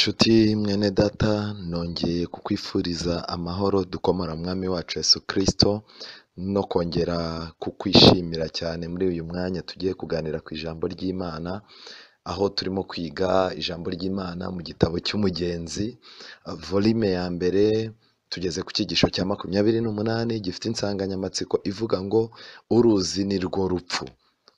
Nshuti mwene data nongeye kukwifuriza amahoro dukomora mwami wacu Yesu Kristo no kongera kukwishimira cyane muri uyu mwanya tugiye kuganira ku ijambo ry'Imana, aho turimo kwiga ijambo ry'Imana mu gitabo cy'umugenzi volume ya mbere. Tugeze ku cyigisho cya 28 gifite insanganyamatsiko ivuga ngo Uruzi Nirwo Rupfu.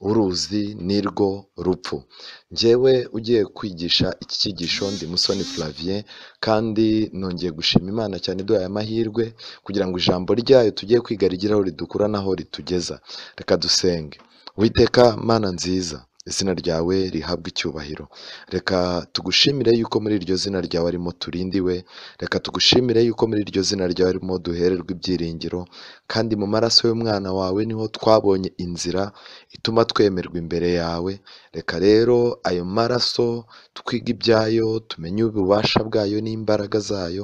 Uruzi Nirwo Rupfu. Njyewe ugiye kwigisha iki cyigisho ndi Musoni Flavien, kandi nongeye gushima Imana cyane iduhaye amahirwe kugira ngo ijambo ryayo tugiye kwiga rigire aho ridukura naho ritugeza. Reka dusenge. Uwiteka Mana nziza, izina ryawe rihabwa icyubahiro. Reka tugushimire yuko muri iryo zina ryawe arimo turindiwe. Reka tugushimire yuko muri iryo zina ryawe arimo duhererwa ibyiringiro, kandi mu maraso y'umwana wawe niho twabonye inzira ituma twemerwa imbere yawe. Reka rero ayo maraso twiga ibyayo, tumenye ububasha bwayo n'imbaraga zayo,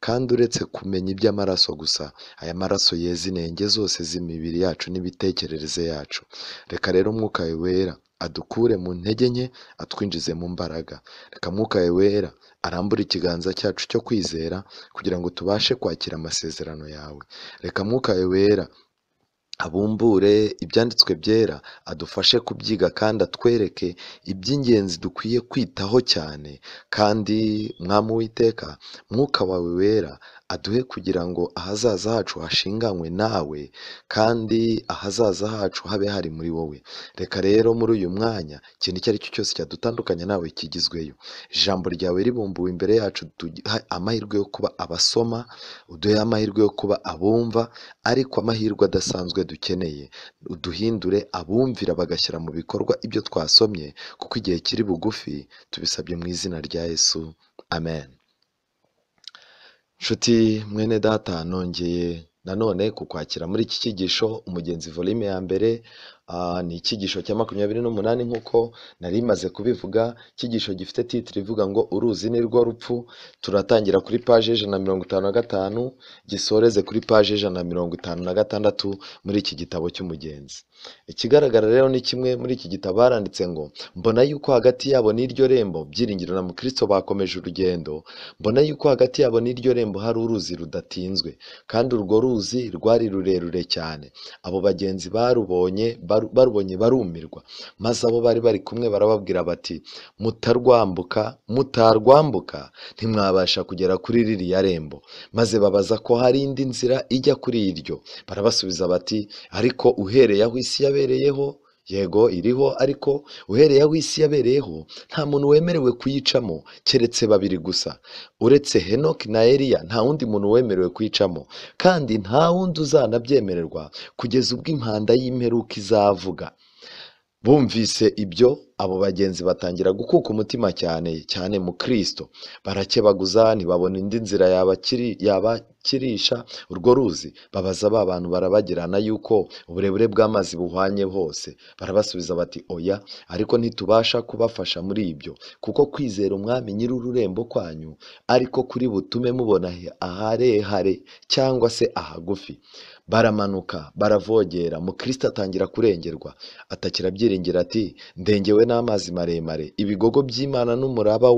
kandi uretse kumenya iby'amaraso gusa, aya maraso yeza inenge zose z'imibiri yacu n'imitekerereze yacu. Reka rero Mwuka wawe wera adukure mu ntege nke atwinjize mu mbaraga. Reka Mwuka wawe wera arambure ikiganza cyacu cyo kwizera kugira ngo tubashe kwakira amasezerano yawe. Reka Mwuka wawe wera abumbure ibyanditswe byera, adufashe kubyiga kandi atwereke iby'ingenzi dukwiye kwitaho cyane. Kandi Mwami Uwiteka, Mwuka wawe wera aduhe kugira ngo ahazaza hacu hashinganywe nawe, kandi ahazaza hacu habe hari muri wowe. Reka rero muri uyu mwanya ikintu icyo ari cyo cyose cyadutandukanya nawe kigizweyo. Ijambo ryawe ribumbuwe imbere yacu, duha amahirwe yo kuba abasoma, uduhe amahirwe yo kuba abumva, ariko amahirwe adasanzwe dukeneye uduhindure abumvira bagashyira mu bikorwa ibyo twasomye, kuko igihe kiri bugufi. Tubisabye mu izina rya Yesu, amen. Nshuti mwene data, nongeye nanone kukwakira muri iki cyigisho umugenzi volume ya mbere. Ni icyigisho cya 28 nk'uko nari maze kubivuga. Icyigisho gifite titire ivuga ngo Uruzi Nirwo Rupfu. Turatangira kuri page 155 gisoreze kuri page 156 muri iki gitabo cy'umugenzi. Ikigaragara rero ni kimwe muri iki gitabo haranditse ngo mbona yuko hagati yabo n'iryo rembo Byiringiro na Mukristo bakomeje urugendo. Mbona yuko hagati yabo n'iryo rembo hari uruzi rudatinzwe, kandi urwo ruzi rwari rurerure cyane. Abo bagenzi barubonye barumirwa, maze abo bari bari kumwe barababwira bati, mutarwambuka ntimwabasha kugera kuri ririya rembo. Maze babaza ko hari indi nzira ijya kuri iryo. Barabasubiza bati, ariko uhereye aho isi yabereyeho, yego iriho, ariko uhereye aho isi yabereyeho nta muntu wemerewe kuyicamo keretse babiri gusa. Uretse Henoki na Eliya nta wundi muntu wemerewe kuyicamo, kandi nta wundi uzanabyemererwa kugeza ubwo impanda y'imperuka izavuga. Bumvise ibyo, abo bagenzi batangira gukuka umutima cyane cyane mu Kristo. Barakebaguza, ntibabona indi nzira yabakirisha urwo ruzi. Babaza ba bantu barabagirana yuko uburebure bw'amazi buhwanye hose. Barabasubiza bati, oya, ariko ntitubasha kubafasha muri ibyo, kuko kwizera umwami nyir'ururembo kwanyu ariko kuri butume mubona aharehare cyangwa se ahagufi. Baramanuka baravogera. Mukristo atangira kurengerwa, atakira Byiringiro ati, ndengewe n'amazi maremare, ibigogo by'Imana n'umuraba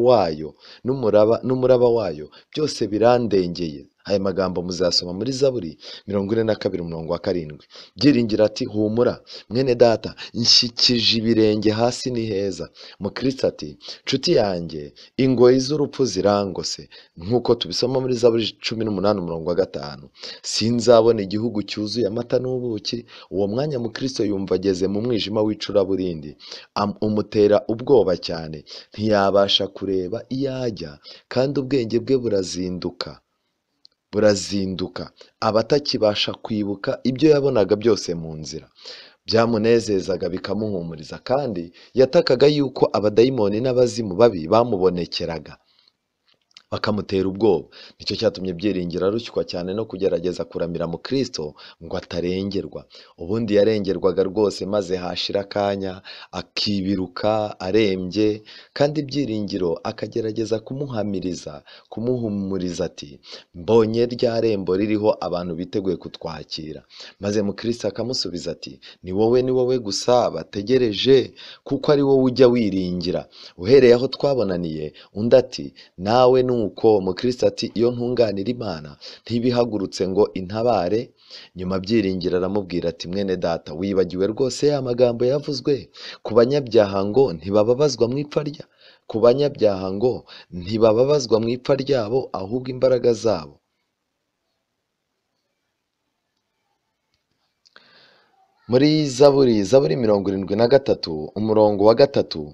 wayo byose birandengeye. Aya magambo muzasoma muri Zaburi 42:7. Byiringiro ati, humura mwene data, nshyikije ibirenge hasi ni heza. Mukristo ati, nshuti yanjye, ingoyi z'urupfu zirangose. Nk'uko tubisoma muri Zaburi 18:5. Sinzabona igihugu cyuzuye amata n'ubuki. Uwo mwanya Mukristo yumva ageze mu mwijima w'icuraburindi, umutera ubwoba cyane. Ntiyabasha kureba iyo ajya, kandi ubwenge bwe burazinduka. Abatakibasha kwibuka ibyo yabonaga byose mu nzira. Byamunezezaga bikamuhumuriza, kandi yatakaga yuko abadayimoni n'abazimu babi bamubonekeraga. bakamutera ubwoba. Nicyo cyatumye byiringiro arushywa cyane no kugerageza kuramira mu Kristo ngo atarengerwa. Ubundi yarengerwaga rwose maze hashira akanya akibiruka arembye, kandi ibyiringiro akagerageza kumuhamiriza, kumuhumuriza ati mbonye rya rembo ririho abantu biteguye kutwakira. Maze mu Kristo akamusubiza ati ni wowe gusa bategereje, kuko ari wowe ujya wiringira. Uhereye aho twabonaniye, undi ati nawe nuko. Mu Kristo ati iyo ntunganira Imana ntibihagurutse ngo intabare. Nyuma byiringiro aramubwira ati mwene data, wibagiwe rwose ya magambo yavuzwe ku banyabyaha ngo ntibababazwa mu ipfa rya ku banyabyaha ngo ntibababazwa mu ipfa ryabo, ahubwo imbaraga zabo. Muri zaburi 73 umurongo wa 3,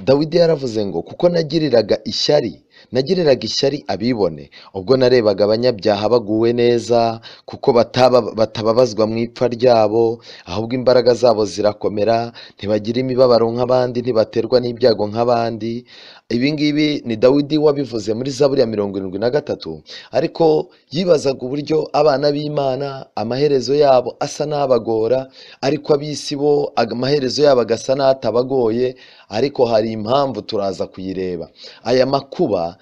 Dawidi yaravuze ngo kuko nagiriraga ishyari abibone ubwo narebaga abanyabyaha baguwe neza, kuko batababazwa mu ipfa ryabo, ahubwo imbaraga zabo zirakomera, ntibagira imibabaro nk'abandi, ntibaterwa n'ibyago nk'abandi. Ibi ngibi ni Dawidi wabivuze muri zaburi ya 73, ariko yibazaga uburyo abana b'Imana amaherezo yabo asa n'abagora, ariko ab'isi bo amaherezo yabo agasa n'atabagoye. Ariko hari impamvu turaza kuyireba. Aya makuba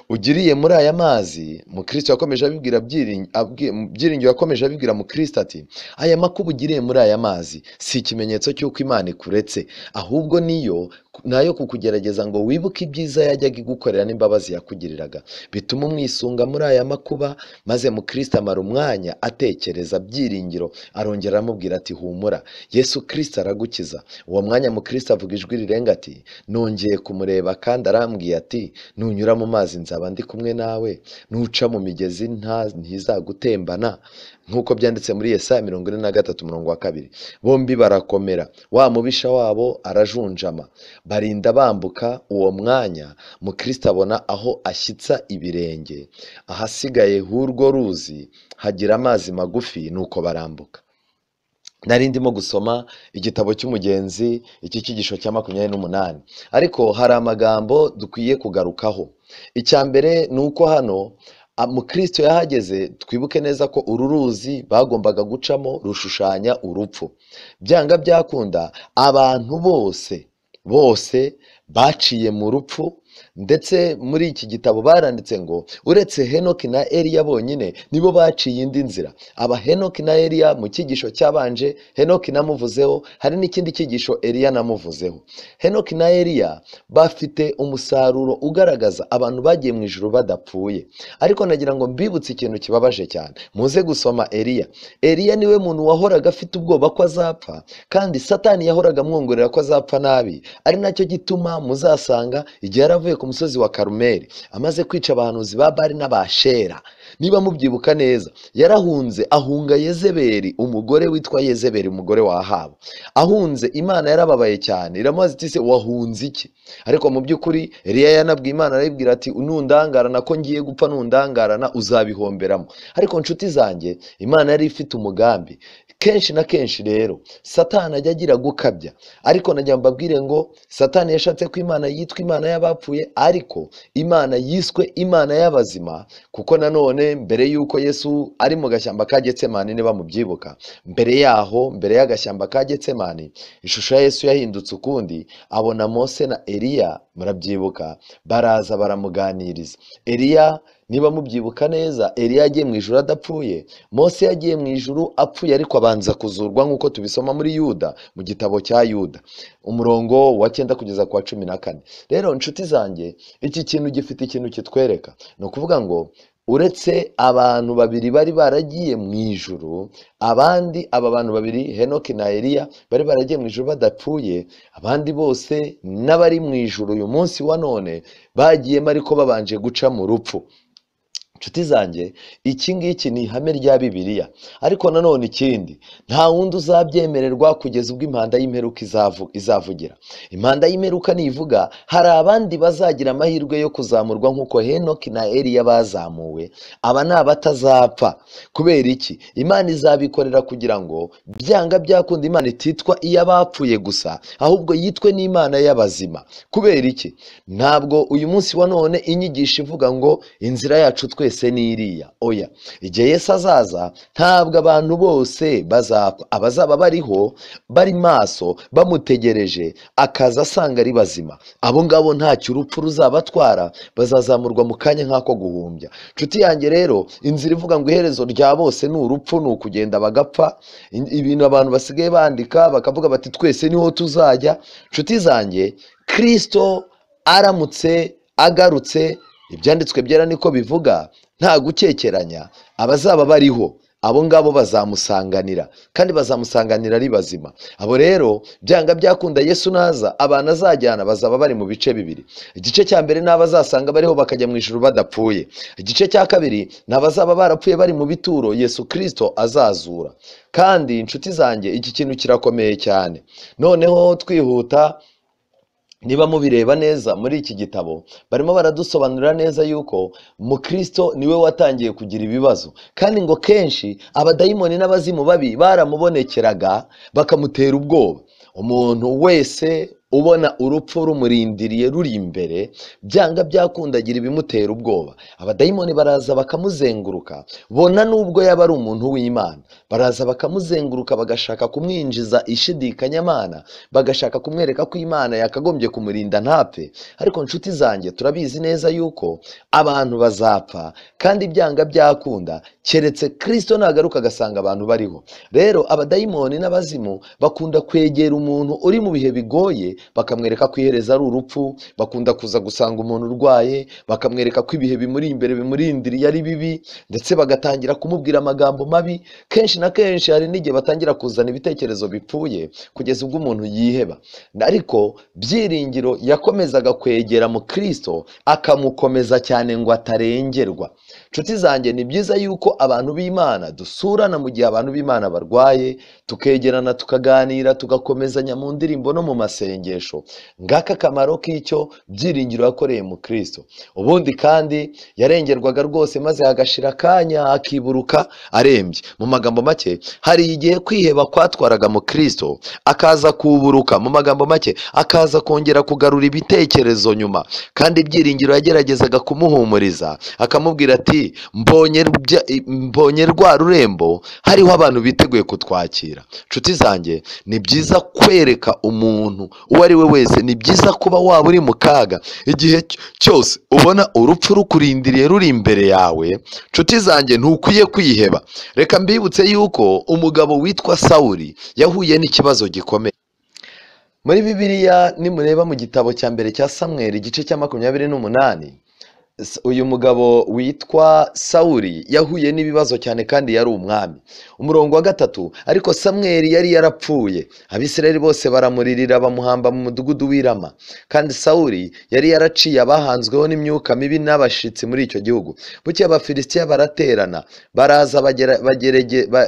ugiriye muri aya mazi, mu Kristo yakomeje abibwira byiringiro, yakomeje abibwira mu Kristo ati aya makuba ugiriye muri aya mazi si ikimenyetso cy'uko Imana ikuretse, ahubwo nayo kukugerageza ngo wibuke ibyiza yajyaga igukorera n'imbabazi yakugiriraga, bituma umwisunga muri aya makuba. Maze mu Kristo amara umwanya atekereza. Byiringiro arongera aramubwira ati humura, Yesu Kristo aragukiza. Uwo mwanya mu Kristo avuga ijwi rirenga ati nongeye kumureba, kandi arambwiye ati nunyura mu mazi nzaba ndi kumwe nawe, nuca mu migezi ntizagutembana, nk'uko byanditse muri Yesaya 43 umurongo wa 2. Bombi barakomera, wa mubisha wabo arajunjama, barinda bambuka uwo mwanya. mu Kristo abona aho ashyitsa ibirenge, ahasigaye h'urwo ruzi hagira amazi magufi, nuko barambuka. Nari ndimo gusoma igitabo cy'umugenzi, iki cyigisho cya 28, ariko hari amagambo dukwiye kugarukaho. Icya mbere ni uko hano mu Kristo yahageze. Twibuke neza ko uru ruzi bagombaga gucamo rushushanya urupfu. Byanga byakunda abantu bose baciye mu rupfu, ndetse muri iki gitabo baranditse ngo uretse Henoki na Eliya bonyine nibo baciye indi nzira. Aba Henoki na Eliya mu cyigisho cyabanje, Henoki namuvuzeho, hari n'ikindi cyigisho Eliya namuvuzeho. Henoki na Eliya bafite umusaruro ugaragaza abantu bagiye mu ijuru badapfuye. Ariko nagira ngo mbibutse ikintu kibabaje cyane. Muze gusoma Eliya niwe muntu wahoraga afite ubwoba ko azapfa, kandi Satani yahoraga amwongorera ko azapfa nabi. Ari nacyo gituma muzasanga igihe yaravuye ku musozi wa Karumeli amaze kwica abahanuzi ba Bali n'abashera, niba mubyibuka neza, yarahunze ahunga Yezebeli, umugore witwa Yezebeli, umugore wa Ahabu. Ahunze, Imana yarababaye cyane, iramubaza iti se wahunze iki? Ariko mu by'ukuri Eliya yanabwiye Imana, arayibwira ati nundangarana ko ngiye gupfa, nundangarana uzabihomberamo. Ariko nshuti zanjye, Imana yari ifite umugambi. Kenshi na kenshi rero Satani ajya agira gukabya, ariko najya mbabwire ngo Satani yashatse ko Imana yitwa Imana y'abapfuye, ariko Imana yiswe Imana y'abazima. Kuko nanone mbere y'uko Yesu ari mu gashyamba ka Getsemani, niba mubyibuka, mbere y'agashyamba ka Getsemani, ishusho ya Yesu yahindutse ukundi. Abona Mose na Eliya, murabyibuka, baraza baramuganiriza. Eliya, niba mubyibuka neza, Eliya yagiye mu ijuru adapfuye, Mose yagiye mu ijuru apfuye, ariko abanza kuzurwa, nk'uko tubisoma muri Yuda, mu gitabo cya Yuda, umurongo wa 9 kugeza ku wa 14. Rero nshuti zanjye, iki kintu gifite ikintu kitwereka. Ni ukuvuga ngo uretse abantu babiri bari baragiye mu ijuru, aba bantu babiri Henoki na Eliya bari baragiye mu ijuru badapfuye, abandi bose n'abari mu ijuru uyu munsi wa none bagiyemo ariko babanje guca mu rupfu. Inshuti zanjye, iki ngiki ni ihame rya Bibiliya, ariko nanone ikindi, nta wundi uzabyemererwa kugeza ubwo impanda y'imperuka izavugira. Impanda y'imperuka nivuga, hari abandi bazagira amahirwe yo kuzamurwa nk'uko Henoki na Eliya bazamuwe. Aba ni abatazapfa. Kubera iki? Imana izabikorera kugira ngo byanga byakunda Imana ititwa iy'abapfuye gusa, ahubwo yitwe n'Imana y'abazima. Kubera iki? Ntabwo uyu munsi wa none inyigisho ivuga ngo inzira yacu twese ni iriya. Oya, igihe Yesu azaza ntabwo abantu bose bazapfa. Abazaba bariho bari maso bamutegereje akaza asanga ari bazima, abo ngabo ntacyo urupfu ruzabatwara, bazazamurwa mu kanya nk'ako guhumbya. Nshuti yanjye rero, inzira ivuga ngo iherezo rya bose ni urupfu, ni ukugenda bagapfa, ibintu abantu basigaye bandika bakavuga bati twese niho tuzajya. Nshuti zanjye, Kristo aramutse agarutse, ibyanditswe byera niko bivuga, nta gukekeranya, abazaba bariho abo ngabo bazamusanganira, kandi bazamusanganira ari bazima. Abo rero byanga byakunda Yesu naza, abantu azajyana bazaba bari mu bice bibiri. Igice cya mbere ni abazasanga bariho bakajya mu ijuru badapfuye. Igice cya kabiri ni abazaba barapfuye bari mu bituro Yesu Kristo azazura. Kandi inshuti zanjye, iki kintu kirakomeye cyane. Noneho twihuta, niba mubireba neza muri iki gitabo, barimo baradusobanurira neza yuko Mukristo niwe watangiye kugira ibibazo, kandi ngo kenshi abadayimoni n'abazimu babi baramubonekeraga bakamutera ubwoba. Umuntu wese ubona urupfu rumurindiriye ruri imbere, byanga byakundagira ibimutera ubwoba. Abadayimoni baraza bakamuzenguruka, bona nubwo yaba ari umuntu w'Imana, baraza bakamuzenguruka bagashaka kumwinjiza ishidikanyamana, bagashaka kumwereka ko Imana yakagombye kumurinda ntapfe. Ariko nshuti zanjye, turabizi neza yuko abantu bazapfa, kandi byanga byakunda keretse Kristo nagaruka agasanga abantu bariho. Rero abadayimoni n'abazimu bakunda kwegera umuntu uri mu bihe bigoye, bakamwereka ko iherezo ari urupfu. Bakunda kuza gusanga umuntu urwaye, bakamwereka ko ibihe bimuri imbere bimurindiriye ari bibi, ndetse bagatangira kumubwira amagambo mabi. Kenshi na kenshi hari n'igihe batangira kuzana ibitekerezo bipfuye kugeza ubwo umuntu yiheba. Ariko Byiringiro yakomezaga kwegera mu Kristo, akamukomeza cyane ngo atarengerwa. Nshuti zanjye, ni byiza yuko abantu b'Imana dusurana mu gihe abantu b'Imana barwaye, tukegerana, tukaganira, tugakomezanya mu ndirimbo no mu masengesho. Ngaka akamaro k'icyo Byiringiro yakoreye mu Kristo. Ubundi kandi yarengerwaga rwose, maze hagashira akanya akiburuka arembye. Mu magambo make, hari igihe kwiheba kwatwaraga mu Kristo, akaza kuburuka. Mu magambo make, akaza kongera kugarura ibitekerezo nyuma. Kandi Byiringiro yageragezaga kumuhumuriza, akamubwira ati mbonye rwa rurembo hariho abantu biteguye kutwakira. Nshuti zanjye, ni byiza kwereka umuntu uwo ari we wese, ni byiza kuba waba uri mu kaga, igihe cyose ubona urupfu rukurindiriye ruri imbere yawe. Nshuti zanjye, ntukwiye kwiheba. Reka mbibutse yuko umugabo witwa Sawuli yahuye n'ikibazo gikomeye. Muri Bibiliya nimureba mu gitabo cya mbere cya Samweli, igice cya 28, uyu mugabo witwa Sawuli yahuye n'ibibazo cyane, kandi yari umwami. Umurongo wa 3, ariko Samweli yari yarapfuye, Abisirayeli bose baramuririra bamuhamba mu mudugudu w'Irama. Kandi Sawuli yari yaraciye abahanzweho n'imyuka mibi n'abashitsi muri icyo gihugu. Bukeye Abafilisitiya baraterana, baraza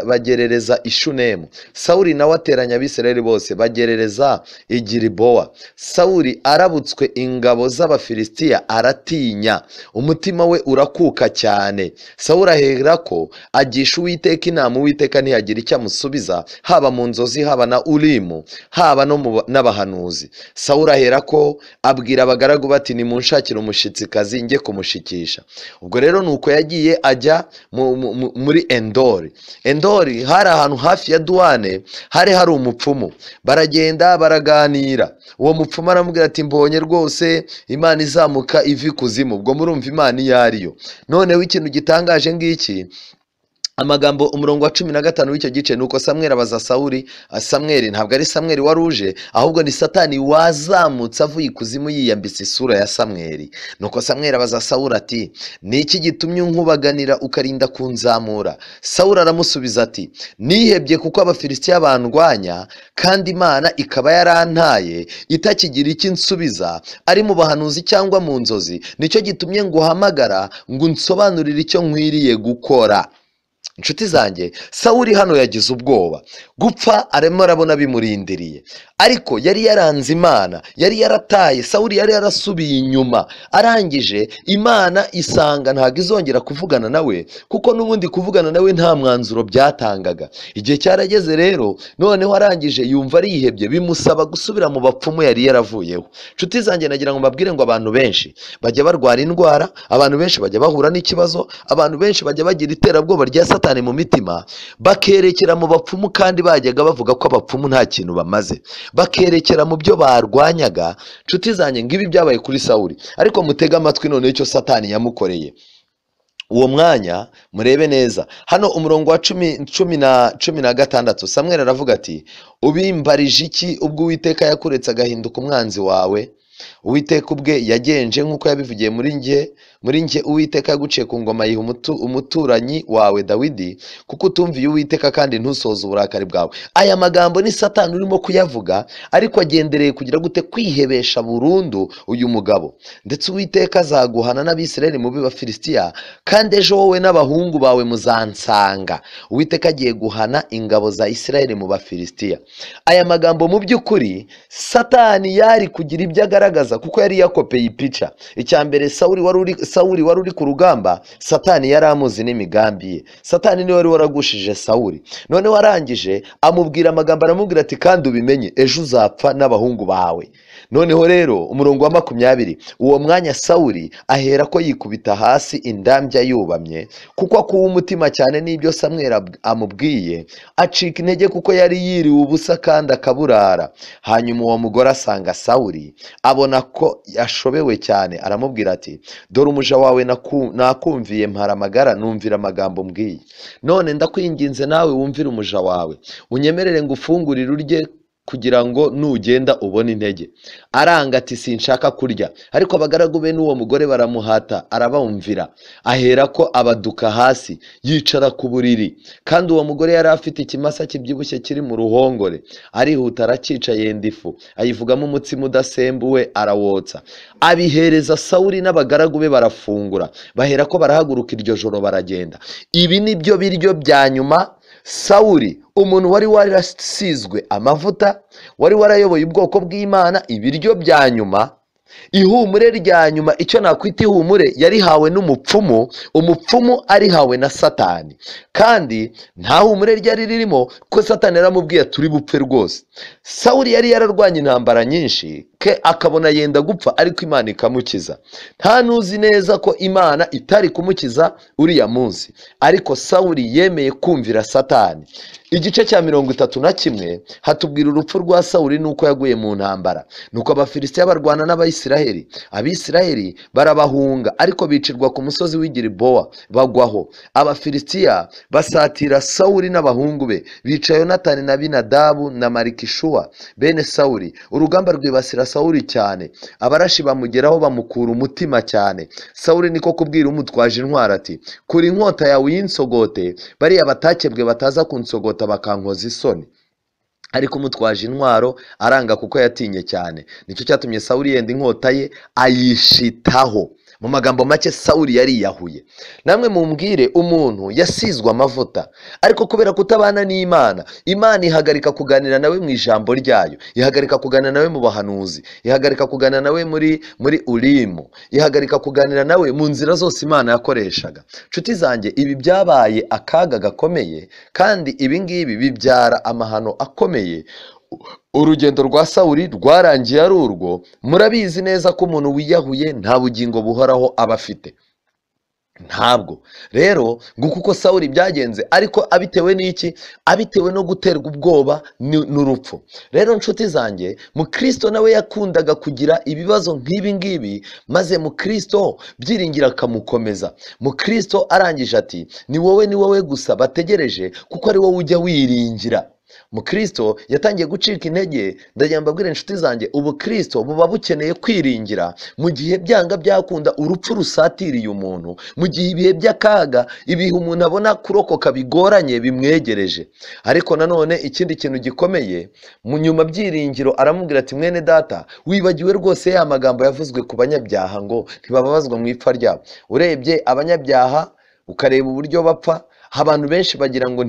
bagerereza i Shunemu. Sawuli nawe ateranya Abisirayeli bose bagerereza i Gilibowa. Sawuli arabutswe ingabo z'Abafilisitiya, aratinya, umutima we urakuka cyane. Sawuli aherako agisha Uwiteka inama, Uwiteka ntiyagira icyo amusubiza, haba mu nzozi, haba na Urimu, haba n'abahanuzi. Sawuli aherako abwira abagaragu bati, nimunshakire umushitsikazi njye kumushikisha. Ubwo rero nuko yagiye ajya muri Endori. Endori hari ahantu hafi ya Duwane, hari umupfumu. Baragenda baraganira. Uwo mupfumu aramubwira ati, mbonye rwose Imana izamuka ivi kuzimu. Ubwo murumva Imana iyo ariyo. Noneho ikintu gitangaje ngiki, amagambo umurongo wa 15 w'icyo gice nuko Samweli abaza Sawuli. Samweli ntabwo ari Samweli wari uje, ahubwo ni Satani wazamutse avuye ikuzimu yiyambitse isura ya Samweli. Nuko Samweli abaza Sawuli ati, ni iki gitumye unkubaganira ukarinda kunzamura? Sawuli aramusubiza ati, nihebye kuko abafilisitiya bandwanya, kandi Imana ikaba yarantaye itakigira icyo insubiza, ari mu bahanuzi cyangwa mu nzozi, nicyo gitumye nguhamagara ngo unsobanurire icyo nkwiriye gukora. Inshuti zanjye, Sawuli hano yagize ubwoba, gupfa arimo arabona bimurindiriye, ariko yari yaranze Imana, yari yarataye. Sawuli yari yarasubiye inyuma, arangije Imana isanga ntabwo izongera kuvugana nawe, kuko n'ubundi kuvugana nawe nta mwanzuro byatangaga. Igihe cyarageze rero, noneho arangije yumva arihebye, bimusaba gusubira mu bapfumu yari yaravuyeho. Inshuti zanjye, nagira ngo mbabwire ngo abantu benshi bajya barwara indwara, abantu benshi bajya bahura n'ikibazo, abantu benshi bajya bagira iterabwoba rya Satani mu mitima, bakerekera mu bapfumu, kandi bajyaga bavuga ko abapfumu nta kintu bamaze, bakerekera mu byo barwanyaga. Nshuti zanjye, ngibi byabaye kuri Sawuli, ariko mutega amatwi none icyo Satani yamukoreye. Uwo mwanya murebe neza hano umurongo wa 16, Samweli aravuga ati, ubimbarije iki ubwo Uwiteka yakuretse agahinduka umwanzi wawe? Uwiteka ubwe yagenje nk'uko yabivugiye muri njye Uwiteka yaguciye ku ngoma yiha umuturanyi wawe Dawidi, kuko utumviye Uwiteka kandi ntusohoze uburakari bwawe. Aya magambo ni Satani urimo kuyavuga, ariko agendereye kugira gute? Kwihebesha burundu uyu mugabo. Ndetse Uwiteka azaguhana n'Abisirayeli mu b'Abafilisitiya, kandi ejo wowe n'abahungu bawe muzansanga. Uwiteka agiye guhana ingabo za Isirayeli mu Bafilisitiya. Aya magambo mu by'ukuri Satani yari kugira ibyo agaragaza, kuko yari yakopeye ipica. Icya mbere, Sawuli wari uri ku rugamba, Satani yari amuzi n'imigambi ye. Satani niwe wari waragushije Sawuli. Noneho arangije amubwira amagambo, aramubwira ati, kandi ubimenye ejo uzapfa n'abahungu bawe. Noneho rero umurongo wa 20, uwo mwanya Sawuli ahera ko yikubita hasi indambya yubamye, kuko akuwe umutima cyane n'ibyo Samweli amubwiye, acika intege kuko yari yiriwe ubusa kandi akaburara. Hanyuma uwo mugore asanga Sawuli, abona ko yashobewe cyane, aramubwira ati, dore umuja wawe nakumviye mparamagara, numvira amagambo mbwiye. None ndakwinginze nawe wumvire umuja wawe, unyemerere ngo ufungurire urye, kugira ngo nugenda ubone intege. Aranga ati, sinshaka kurya. Ariko abagaragu be n'uwo mugore baramuhata, arabumvira. Ahera ko abaduka hasi, yicara ku buriri, kandi uwo mugore yari afite ikimasa kibyibushye kiri mu ruhongore. Arihuta arakica, yenda ifu, ayivugamo umutsima udasembuwe, arawotsa, abihereza Sawuli n'abagaragu be, barafungura. Bahera ko barahaguruka iryo joro baragenda. Ibi ni byo biryo bya nyuma Sawuli, umuntu wari warasizwe amavuta, wari warayoboye ubwoko bw'Imana, ibiryo bya nyuma, ihumure rya nyuma. Icyo nakwita ihumure yarihawe n'umupfumu, umupfumu arihawe na Satani, kandi nta humure ryari ririmo, ko Satani yaramubwiye turi bupfe rwose. Sawuli yari yararwanye intambara nyinshi, ke akabona yenda gupfa, ariko Imana ikamukiza. Nta nuzi neza ko Imana itari kumukiza uriya munsi, ariko Sawuli yemeye kumvira Satani. Igice cya 31 hatubwira urupfu rwa Sawuli nuko yaguye mu ntambara. Nuko Abafilisitiya barwana n'Abayisiraheli, Abisiraheli barabahunga, ariko bicirwa ku musozi w'Igilibowa bagwaho. Abafilisitiya basatira Sawuli n'abahungu be, bica Yonatani na Abinadabu na Malikishuwa bene Sawuli. Urugamba rwibasira Sawuli cyane, abarashi bamugeraho bamukura umutima cyane. Sawuli niko kubwira umutwaje intwara ati, kuri inkota yawe y'insogote, bariya batakebwe bataza kunsogota bakankoza isoni. Ariko umutwaje intwaro aranga, kuko yatinye cyane. Nicyo cyatumye Sawuli yenda inkota ye ayishitaho. Mu magambo make, Sawuli yariyahuye. Namwe mumbwire, umuntu yasizwe amavuta, ariko kubera kutabana n'Imana, Imana ihagarika kuganira nawe mu ijambo ryayo, ihagarika kuganira nawe mu bahanuzi, ihagarika kuganira nawe muri Urimu, ihagarika kuganira nawe mu nzira zose Imana yakoreshaga. Nshuti zanjye, ibi byabaye akaga gakomeye, kandi ibi ngibi bibyara amahano akomeye. Urugendo rwa Sawuli rwarangiye ari urwo. Murabizi neza ko umuntu wiyahuye nta bugingo buhoraho aba afite. ntabwo rero nguko uko Sawuli byagenze, ariko abitewe n'iki? Abitewe no guterwa ubwoba n'urupfu. Rero nshuti zanjye, Mukristo nawe yakundaga kugira ibibazo nk'ibi ngibi, maze Mukristo byiringira akamukomeza. Mukristo arangije ati ni wowe gusa bategereje, kuko ari wowe ujya wiringira. Mukristo yatangiye gucika intege. Ndagira mbabwire inshuti zanjye, ubu Kristo buba bukeneye kwiringira mu gihe byanga byakunda urupfu rusatiriye umuntu, mu gihe ibihe by'akaga, ibihe umuntu abona kurokoka bigoranye bimwegereje. Ariko nanone ikindi kintu gikomeye, mu nyuma byiringiro aramubwira ati mwene data, wibagiwe rwose ya magambo yavuzwe ku banyabyaha ngo ntibababazwa mu ipfa ryabo. Urebye abanyabyaha ukareba uburyo bapfa, abantu benshi bagira ngo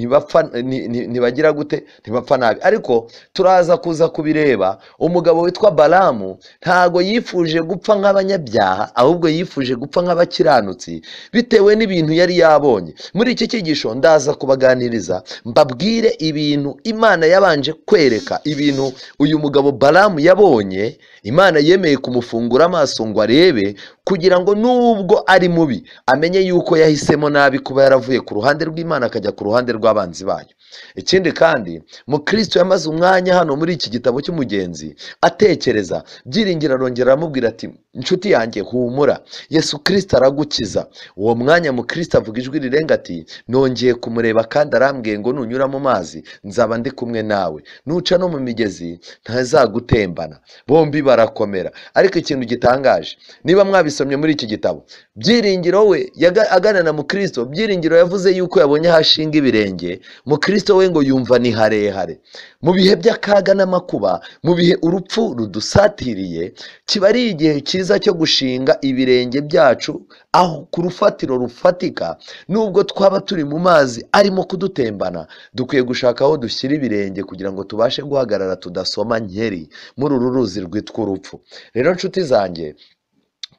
ntibagira gute, ntibapfa nabi. Ariko turaza kuza kubireba, umugabo witwa Balamu ntago yifuje gupfa nk'abanyabyaha, ahubwo yifuje gupfa nk'abakiranutsi bitewe n'ibintu yari yabonye. Muri iki cyigisho ndaza kubaganiriza, mbabwire ibintu Imana yabanje kwereka, ibintu uyu mugabo Balamu yabonye. Imana yemeye kumufungura amaso ngo arebe, kugira ngo nubwo ari mubi amenye yuko yahisemo nabi kuba yaravuye ku ruhande rw'Imana akajya ku ruhande rw'abanzi bayo. Ikindi kandi Mukristo yamaze umwanya hano muri iki gitabo cy'umugenzi atekereza. Byiringiro arongera aramubwira ati inshuti yanjye humura, Yesu Kristo aragukiza. Uwo mwanya Mukristo avuga ijwi rirenga ati nongeye kumureba kandi arambwiye ngo nunyura mu mazi nzaba ndi kumwe nawe, nuca no mu migezi ntazagutembana. Bombi barakomera. Ariko ikintu gitangaje, niba mwabisomye muri iki gitabo, Byiringiro we aganana na Mukristo, Byiringiro yavuze yuko yabonye hashinga ibirenge. Mukristo we ngo yumva ni harehare. Mu bihe by'akaga n'amakuba, mu bihe urupfu rudusatiriye, kiba ari igihe cyiza cyo gushinga ibirenge byacu aho ku rufatiro rufatika. Nubwo twaba turi mu mazi arimo kudutembana, dukwiye gushaka aho dushyira ibirenge kugira ngo tubashe guhagarara tudasoma nkeri muri uru ruzi rwitwa urupfu. Rero nshuti zanjye,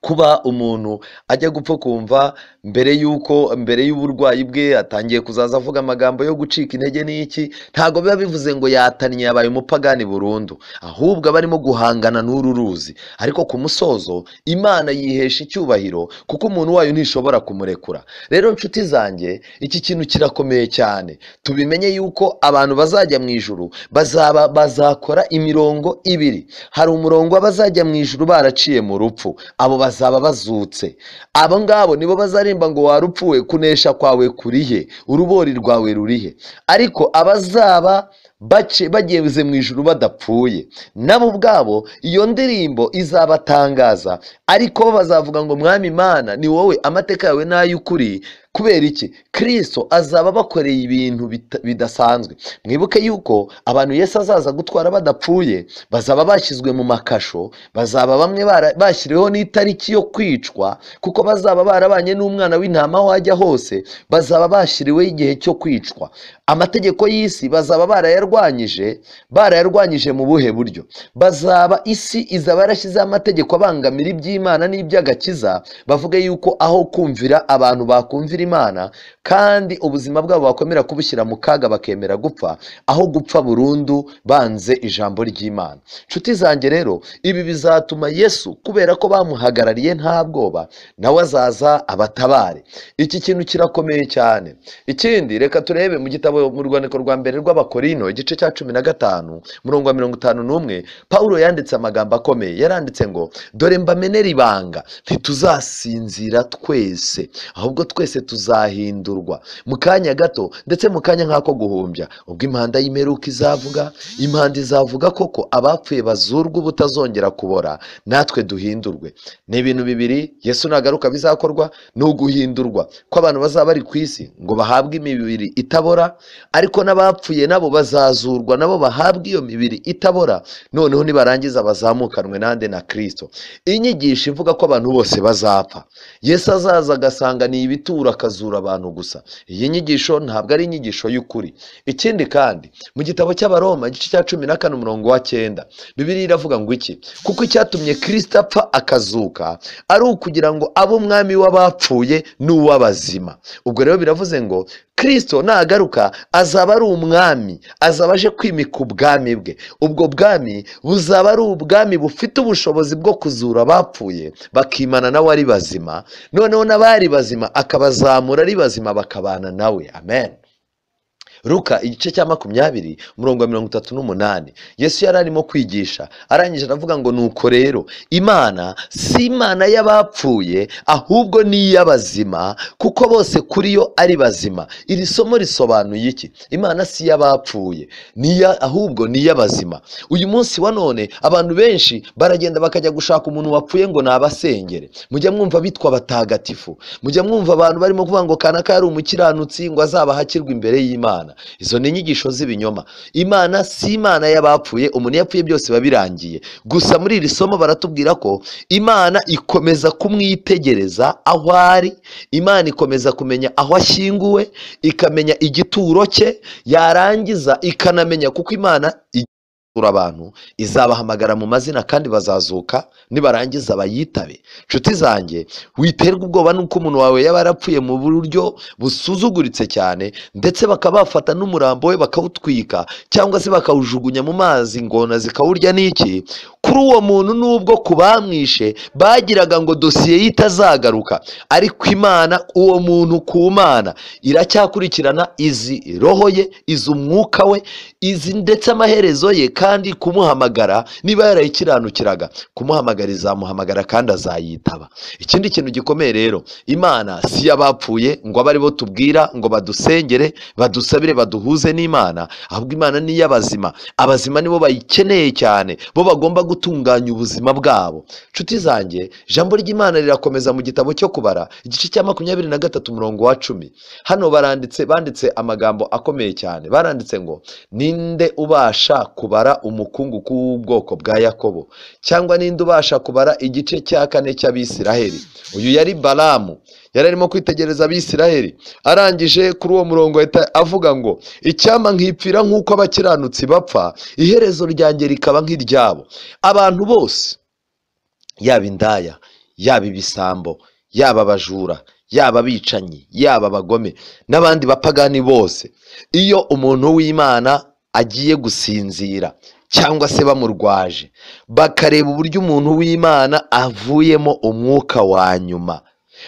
kuba umuntu ajya gupfa kumva mbere y'uburwayi bwe atangiye kuzaza avuga amagambo yo gucika intege n'iki, ntago biba bivuze ngo yatannye yabaye umupagani burundu, ahubwo aba arimo guhangana n'uru ruzi. Ariko ku musozo Imana yihesha icyubahiro, kuko umuntu wayo ntishobora kumurekura. Rero nshuti zanjye, iki kintu kirakomeye cyane. Tubimenye yuko abantu bazajya mu ijuru bazakora imirongo ibiri. Hari umurongo w'abazajya mu ijuru baraciye mu rupfu, abo bazaba bazutse. Abo ngabo nibo bazarimba ngo warupfuwe, kunesha kwawe kurihe, urubori rwawe rurihe. Ariko abazaba bageze mu ijuru badapfuye, nabo ubwabo iyo ndirimbo izabatangaza. Ariko bazavuga ngo mwami Imana ni wowe, amateka yawe n'ay'ukuri. Kubera iki? Kristo azaba bakoreye ibintu bidasanzwe. Mwibuke yuko abantu Yesu azaza gutwara badapfuye bazaba bashyizwe mu makasho, bazaba bamwe bashyiriweho n'itariki yo kwicwa, kuko bazaba barabanye n'umwana w'intama aho ajya hose, bazaba bashyiriweho igihe cyo kwicwa. Amategeko y'isi bazaba barayarwanyije mu buhe buryo? Isi izaba yarashyizeho amategeko abangamira iby'Imana n'iby'agakiza, bavuga yuko aho kumvira abantu bakumvira Imana, kandi ubuzima bwabo bakomera kubushyira mu kaga bakemera gupfa, aho gupfa burundu banze ijambo ry'Imana. Nshuti zanjye rero, ibi bizatuma Yesu, kubera ko bamuhagarariye nta bwoba, nawe azaza abatabare. Iki kintu kirakomeye cyane. Ikindi, reka turebe mu gitabo, mu rwandiko rwa mbere rw'Abakorino, igice cya 15 murongo wa 51, Pawulo yanditse amagambo akomeye. Yaranditse ngo dore mbamenera ibanga, ntituzasinzira twese, ahubwo twese tuzahindurwa mu kanya gato, ndetse mu kanya nk'ako guhumbya, ubwo impanda y'imperuka izavuga. Impanda izavuga koko, abapfuye bazurwa ubutazongera kubora, natwe duhindurwe. Ni ibintu bibiri Yesu nagaruka bizakorwa, ni uguhindurwa kw'abantu bazaba bari ku isi ngo bahabwe imibiri itabora, ariko n'abapfuye nabo bazazurwa, nabo bahabwe iyo mibiri itabora. Noneho nibarangiza bazamukanwe nande na Kristo. Inyigisho ivuga ko abantu bose bazapfa, Yesu azaza agasanga ni ibitura akazura abantu gusa. Iyi nyigisho ntabwo ari inyigisho y'ukuri. Ikindi kandi, mu gitabo cy'Abaroma igice cya 14 umurongo wa 9, Bibiliya iravuga ngo iki? Kuko icyatumye Kristo apfa akazuka ari ukugira ngo abe umwami w'abapfuye n'uw'abazima. Ubwo rero biravuze ngo Kristo nagaruka azaba ari umwami, azaba aje kwimika ubwami bwe. Ubwo bwami buzaba ari ubwami bufite ubushobozi bwo kuzura abapfuye bakimana nawe ari bazima, noneho n'abari bazima akabazamura ari bazima bakabana nawe. Amen. Luka igice cya 20 umurongo wa 38. Yesu yari arimo kwigisha arangije aravuga ngo nuko rero Imana si Imana y'abapfuye ahubwo ni iy'abazima, kuko bose kuri yo ari bazima. Iri somo risobanuye iki? Imana si y'abapfuye ahubwo ni iy'abazima. Uyu munsi wa none abantu benshi baragenda bakajya gushaka umuntu wapfuye ngo nabasengere. Mujya mwumva bitwa batagatifu, mujya mwumva abantu barimo kuvuga ngo kanaka yari umukiranutsi ngo azaba hakirwa imbere y'Imana. Izo ni inyigisho z'ibinyoma. Imana si Imana y'abapfuye, umuntu yapfuye byose babirangiye. Gusa muri iri somo baratubwira ko Imana ikomeza kumwitegereza aho ari, Imana ikomeza kumenya aho ashyinguwe, ikamenya igituro cye, yarangiza ikanamenya kuko Imana abantu izabahamagara mu mazina kandi bazazuka nibarangiza bayitabe. Nshuti zanjye, witerwa ubwoba nuko umuntu wawe yaba yarapfuye mu buryo busuzuguritse cyane, ndetse bakabafata n'umurambo we bakawutwika cyangwa se bakawujugunya mu mazi ingona zikawurya. n'iki kuri uwo muntu nubwo kubamwishe bagiraga ngo dosiye ye itazagaruka, ariko Imana uwo muntu ku Mana iracyakurikirana izi roho ye, izi umwuka we, izi ndetse amaherezo ye, kandi kumuhamagara niba yarayikiranukiraga kumuhamagara izamuhamagara kandi azayitaba. Ikindi kintu gikomeye rero, Imana si y'abapfuye ngo abe ari bo tubwira ngo badusengere, badusabire, baduhuze n'Imana, ahubwo Imana ni iy'abazima. Abazima nibo bayikeneye cyane, bo bagomba gutunganya ubuzima bwabo. Nshuti zanjye, ijambo ry'Imana rirakomeza mu gitabo cyo kubara igice cya 23 umurongo wa 10. Hano banditse amagambo akomeye cyane. Baranditse ngo ninde ubasha kubara umukungugu w'ubwoko bwa Yakobo, cyangwa ninde ubasha kubara igice cya 4 cy'Abisiraheli. Uyu yari Balamu, yari arimo kwitegereza Abisiraheli. Arangije kuri uwo murongo avuga ngo icyama nkipfira nk'uko abakiranutsi bapfa, iherezo ryanjye rikaba nk'iryabo. Abantu bose, yaba indaya, yaba ibisambo, yaba abajura, yaba abicanyi, yaba abagome n'abandi bapagani bose, iyo umuntu w'Imana agiye gusinzira cyangwa se bamurwaje, bakareba uburyo umuntu w'Imana avuyemo umwuka wa nyuma,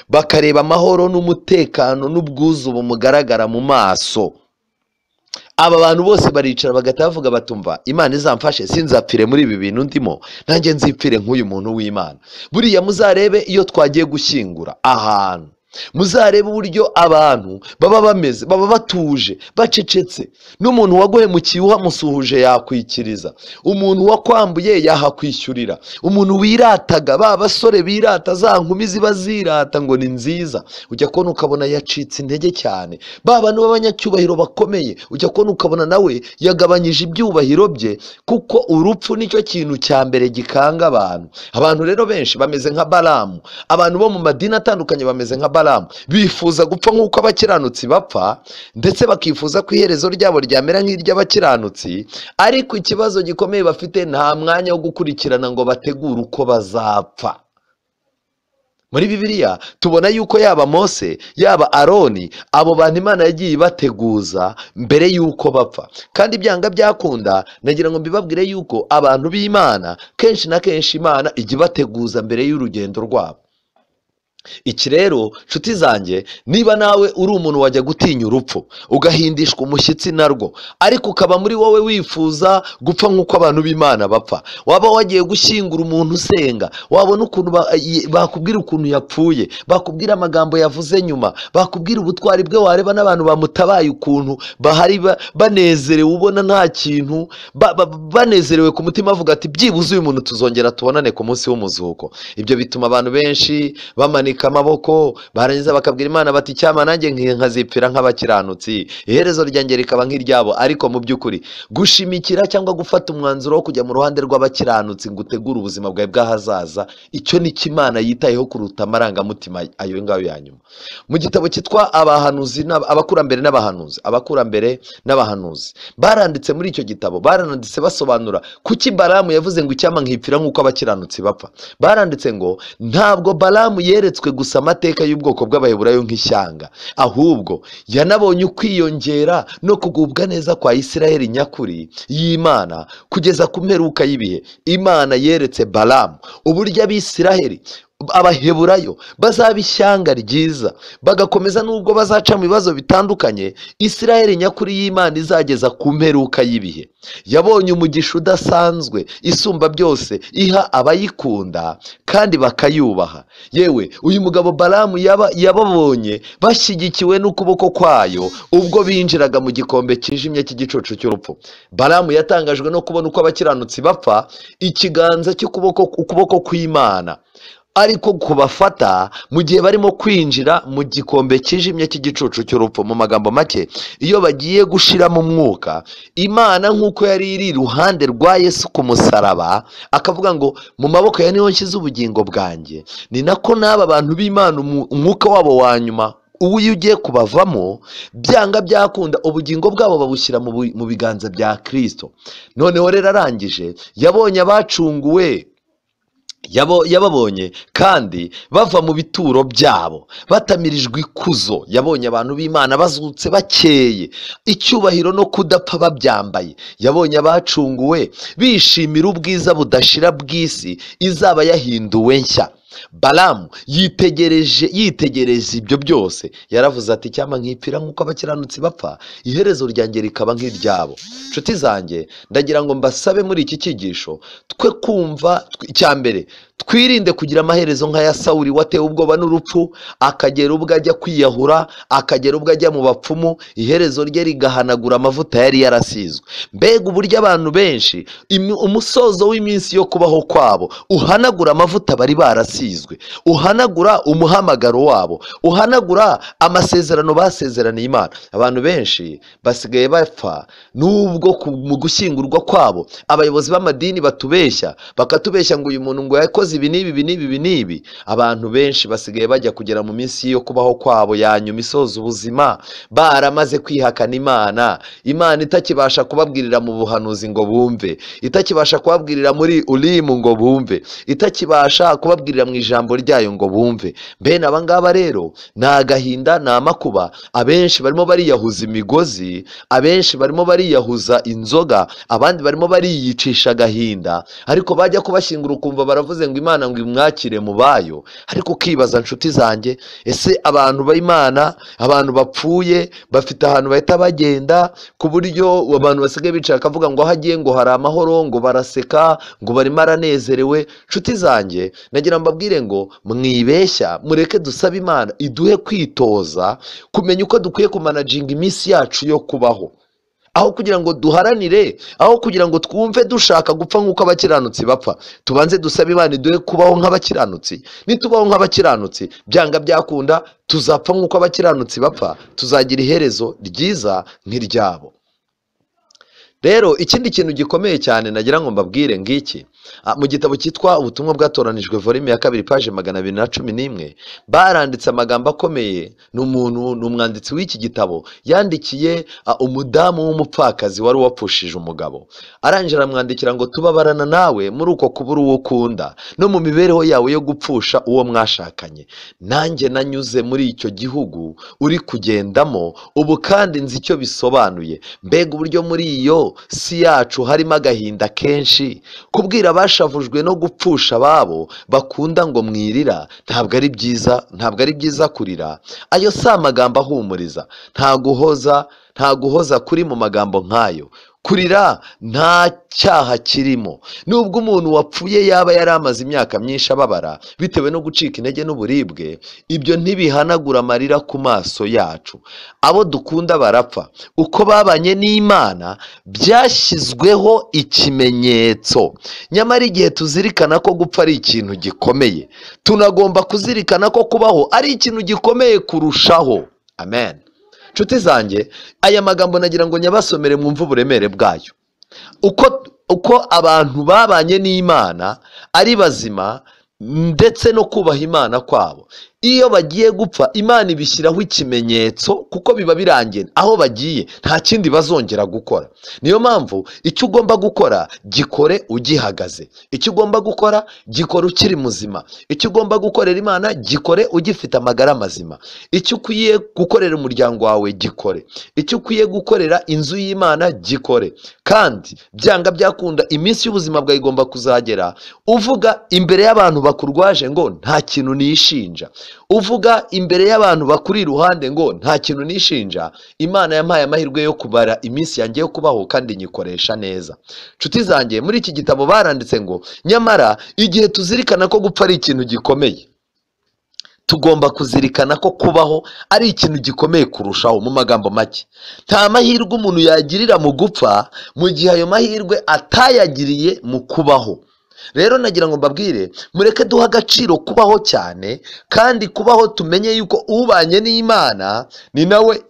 bakareba amahoro n'umutekano n'ubwuzu bumugaragara mu maso, aba bantu bose baricara bagatavuga batumva Imana izamfashe sinzapfire muri ibi bintu ndimo, nanjye nzipfire nk'uyu muntu w'Imana. Buriya muzarebe iyo twagiye gushyingura ahantu, muzarebe uburyo abantu baba bameze, baba batuje bacecetse. N'umuntu waguhemukiye uhamusuhuje yakwikiriza, umuntu wakwambuye yahakwishyurira, umuntu wirataga, ba basore birata, za nkumi ziba zirata ngo ni nziza, ujya kubona ukabona yacitse intege cyane. Ba bantu b'abanyacyubahiro bakomeye ujya kubona ukabona nawe yagabanyije ibyubahiro bye, kuko urupfu nicyo kintu cya mbere gikanga abantu. Abantu rero benshi bameze nka Balamu, abantu bo mu madini atandukanye bameze nka Balamu, bifuza gupfa nk'uko abakiranutsi bapfa, ndetse bakifuza ko iherezo ryabo ryamera nk'iry'abakiranutsi. Ariko ikibazo gikomeye bafite, nta mwanya wo gukurikirana ngo bategure uko bazapfa. Muri Bibiliya tubona yuko yaba Mose yaba Aroni, abo bantu Imana yagiye ibateguza mbere yuko bapfa. Kandi byanga byakunda, nagira ngo mbibabwire yuko abantu b'Imana kenshi na kenshi Imana ijya ibateguza mbere y'urugendo rwabo. Iki rero nshuti zanjye, niba nawe uri umuntu wajya gutinya urupfu, ugahindishwa umushyitsi narwo, ariko ukaba muri wowe wifuza gupfa nk'uko abantu b'Imana bapfa, waba wagiye gushyingura umuntu usenga, wabona ukuntu bakubwira ukuntu yapfuye, bakubwira amagambo yavuze nyuma, bakubwira ubutwari bwe, wareba n'abantu bamutabaye ukuntu bahari banezerewe, ubona nta kintu, banezerewe ku mutima, avuga ati byibuze uyu muntu tuzongera tubonane ku munsi w'umuzuko. Ibyo bituma abantu benshi bamanika amaboko, barangiza bakabwira Imana bati cyama nanjye nkazipfira nk'abakiranutsi, iherezo ryanjye rikaba nk'iryabo. Ariko mu by'ukuri gushimikira cyangwa gufata umwanzuro wo kujya mu ruhande rw'abakiranutsi ngo utegure ubuzima bwawe bw'ahazaza, icyo ni Imana yitayeho kuruta amarangamutima ayo ngayo ya nyuma. Mu gitabo cyitwa abakurambere n'abahanuzi baranditse muri icyo gitabo, baranditse basobanura kuki Balamu yavuze ngo icyama nkipfira nk'uko abakiranutsi bapfa. Baranditse ngo ntabwo Balamu yeretswe yanditswe gusa amateka y'ubwoko bw'Abaheburayo nk'ishyanga, ahubwo yanabonye ukwiyongera no kugubwa neza kwa Isiraheli nyakuri y'Imana kugeza ku mperuka y'ibihe. Imana yeretse Balamu uburyo Abisiraheli Abaheburayo bazaba ishyanga ryiza, bagakomeza nubwo bazaca mu bibazo bitandukanye, Isiraheli nyakuri y'Imana izageza ku mperuka y'ibihe. Yabonye umugisha udasanzwe isumba byose iha abayikunda kandi bakayubaha. Yewe uyu mugabo Balamu yababonye bashyigikiwe n'ukuboko kwayo ubwo binjiraga mu gikombe kijimye cy'igicucu cy'urupfu. Balamu yatangajwe no kubona uko abakiranutsi bapfa, ikiganza cy'ukuboko kw'Imana ariko kubafata mu gihe barimo kwinjira mu gikombe kijimye cy'igicucu cy'urupfu. Mu magambo make, iyo bagiye gushira mu mwuka, Imana nk'uko yari iri iruhande rwa Yesu ku musaraba akavuga ngo mu maboko ya niho nshyize ubugingo bwanjye, ni nako n'aba bantu b'Imana umwuka wabo wa nyuma uyu ugiye kubavamo, byanga byakunda ubugingo bwabo babushyira mu biganza bya Kristo. Noneho rero arangije yabonye abacunguwe, yababonye kandi bava mu bituro byabo batamirijwe ikuzo. Yabonye abantu b'Imana bazutse bakeye, icyubahiro no kudapfa babyambaye. Yabonye abacunguwe bishimira ubwiza budashira bw'isi izaba yahinduwe nshya. Balamu yitegereje ibyo byose, yaravuze ati cyama nkipfira nk'uko abakiranutsi bapfa, iherezo ryanjye rikaba nk'iryabo. Nshuti zanjye, ndagira ngo mbasabe muri iki cyigisho twe kumva icya mbere, twirinde kugira amaherezo nk'aya Sawuli watewe ubwoba n'urupfu, akagera ubwo ajya kwiyahura, akagera ubwo ajya mu bapfumu, iherezo rye rigahanagura amavuta yari yarasizwe. Mbega uburyo abantu benshi umusozo w'iminsi yo kubaho kwabo uhanagura amavuta bari barasizwe, uhanagura umuhamagaro wabo, uhanagura amasezerano basezeraniye Imana. Abantu benshi basigaye bapfa nubwo mu gushyingurwa kwabo abayobozi b'amadini batubeshya, bakatubeshya ngo uyu muntu ngo yakoze ibi n'ibi. Abantu benshi basigaye bajya kugera mu minsi yo kubaho kwabo ya nyuma isoza ubuzima baramaze kwihakana Imana itakibasha kubabwirira mu buhanuzi ngo bumve, itakibasha kubabwirira muri Urimu ngo bumve, itakibasha kubabwirira mu ijambo ryayo ngo bumve. Bene aba ngaba rero ni agahinda, ni amakuba. Abenshi barimo bariyahuza imigozi, abenshi barimo bariyahuza inzoga, abandi barimo bariyicisha agahinda, ariko bajya kubashyingura ukumva baravuze ngo Imana ngo imwakire mu bayo. Ariko ukibaza nshuti zanjye, ese abantu b'Imana, abantu bapfuye bafite ahantu bahita bagenda ku buryo abantu basigaye bicara akavuga ngo hagiye ngo hari amahoro, ngo baraseka, ngo barimo aranezerewe. Nshuti zanjye, nagira mbabwire ngo mwibeshya, mureke dusabe Imana iduhe kwitoza kumenya uko dukwiye kumanaginga iminsi yacu yo kubaho, aho kugira ngo duharanire, aho kugira ngo twumve dushaka gupfa nk'uko abakiranutsi bapfa. Tubanze dusabe Imana iduhe kubaho nk'abakiranutsi. Nitubaho nk'abakiranutsi, byanga byakunda tuzapfa nk'uko abakiranutsi bapfa, tuzagira iherezo ryiza nk'iryabo. Rero ikindi kintu gikomeye cyane nagira ngo mbabwire ngiki, mu gitabo cyitwa ubutumwa bwatoranijwe volume ya 2 page 211 baranditse amagambo akomeye. Ni umwanditsi w'iki gitabo yandikiye umudamu w'umupfakazi wari wapfushije umugabo. Arangije aramwandikira ngo tubabarana nawe muri uko kubura uwo ukunda no mu mibereho yawe yo gupfusha uwo mwashakanye. Nanjye nanyuze muri icyo gihugu uri kugendamo ubu kandi nzi icyo bisobanuye. Mbega uburyo muri iyo si yacu harimo agahinda kenshi, kubwira abashavujwe no gupfusha ababo bakunda ngo mwirira. Ntabwo ari byiza kurira. Ayo si amagambo ahumuriza. nta guhoza kuri mu magambo nk'ayo. Kurira nta cyaha kirimo. Nubwo umuntu wapfuye yaba yari amaze imyaka myinshi ababara bitewe no gucika intege n'uburibwe, ibyo ntibihanagura amarira ku maso yacu. Abo dukunda barapfa. Uko babanye n'Imana byashyizweho ikimenyetso. Nyamara igihe tuzirikana ko gupfa ari ikintu gikomeye, tunagomba kuzirikana ko kubaho ari ikintu gikomeye kurushaho. Amen. Nshuti zanjye, aya magambo nagira ngo nyabasomere mwumve uburemere bwayo. Uko abantu babanye n'Imana ari bazima ndetse no kubaha Imana kwabo. iyo bagiye gupfa Imana ibishyiraho ikimenyetso kuko biba birangiye aho bagiye nta kindi bazongera gukora. Niyo mpamvu icyo ugomba gukora gikore ugihagaze, icyo ugomba gukora gikore ukiri muzima, icyo ugomba gukorera Imana gikore ugifite amagara mazima, icyo ukwiye gukorera umuryango wawe gikore, icyo ukwiye gukorera inzu y'Imana gikore. Kandi byanga byakunda iminsi y'ubuzima bwawe igomba kuzagera uvuga imbere y'abantu bakurwaje ngo nta kintu nishinja, uvuga imbere y'abantu bakuri iruhande ngo nta kintu nishinja. Imana yampaye amahirwe yo kubara iminsi yanjye yo kubaho kandi nyikoresha neza. Nshuti zanjye, muri iki gitabo baranditse ngo nyamara igihe tuzirikana ko gupfa ari ikintu gikomeye, tugomba kuzirikana ko kubaho ari ikintu gikomeye kurushaho. Mu magambo make, nta mahirwe umuntu yagirira mu gupfa mu gihe ayo mahirwe atayagiriye mu kubaho. Rero nagira ngo mbabwire, mureke duha agaciro kubaho cyane, kandi kubaho tumenye yuko ubanye n'Imana ni nawe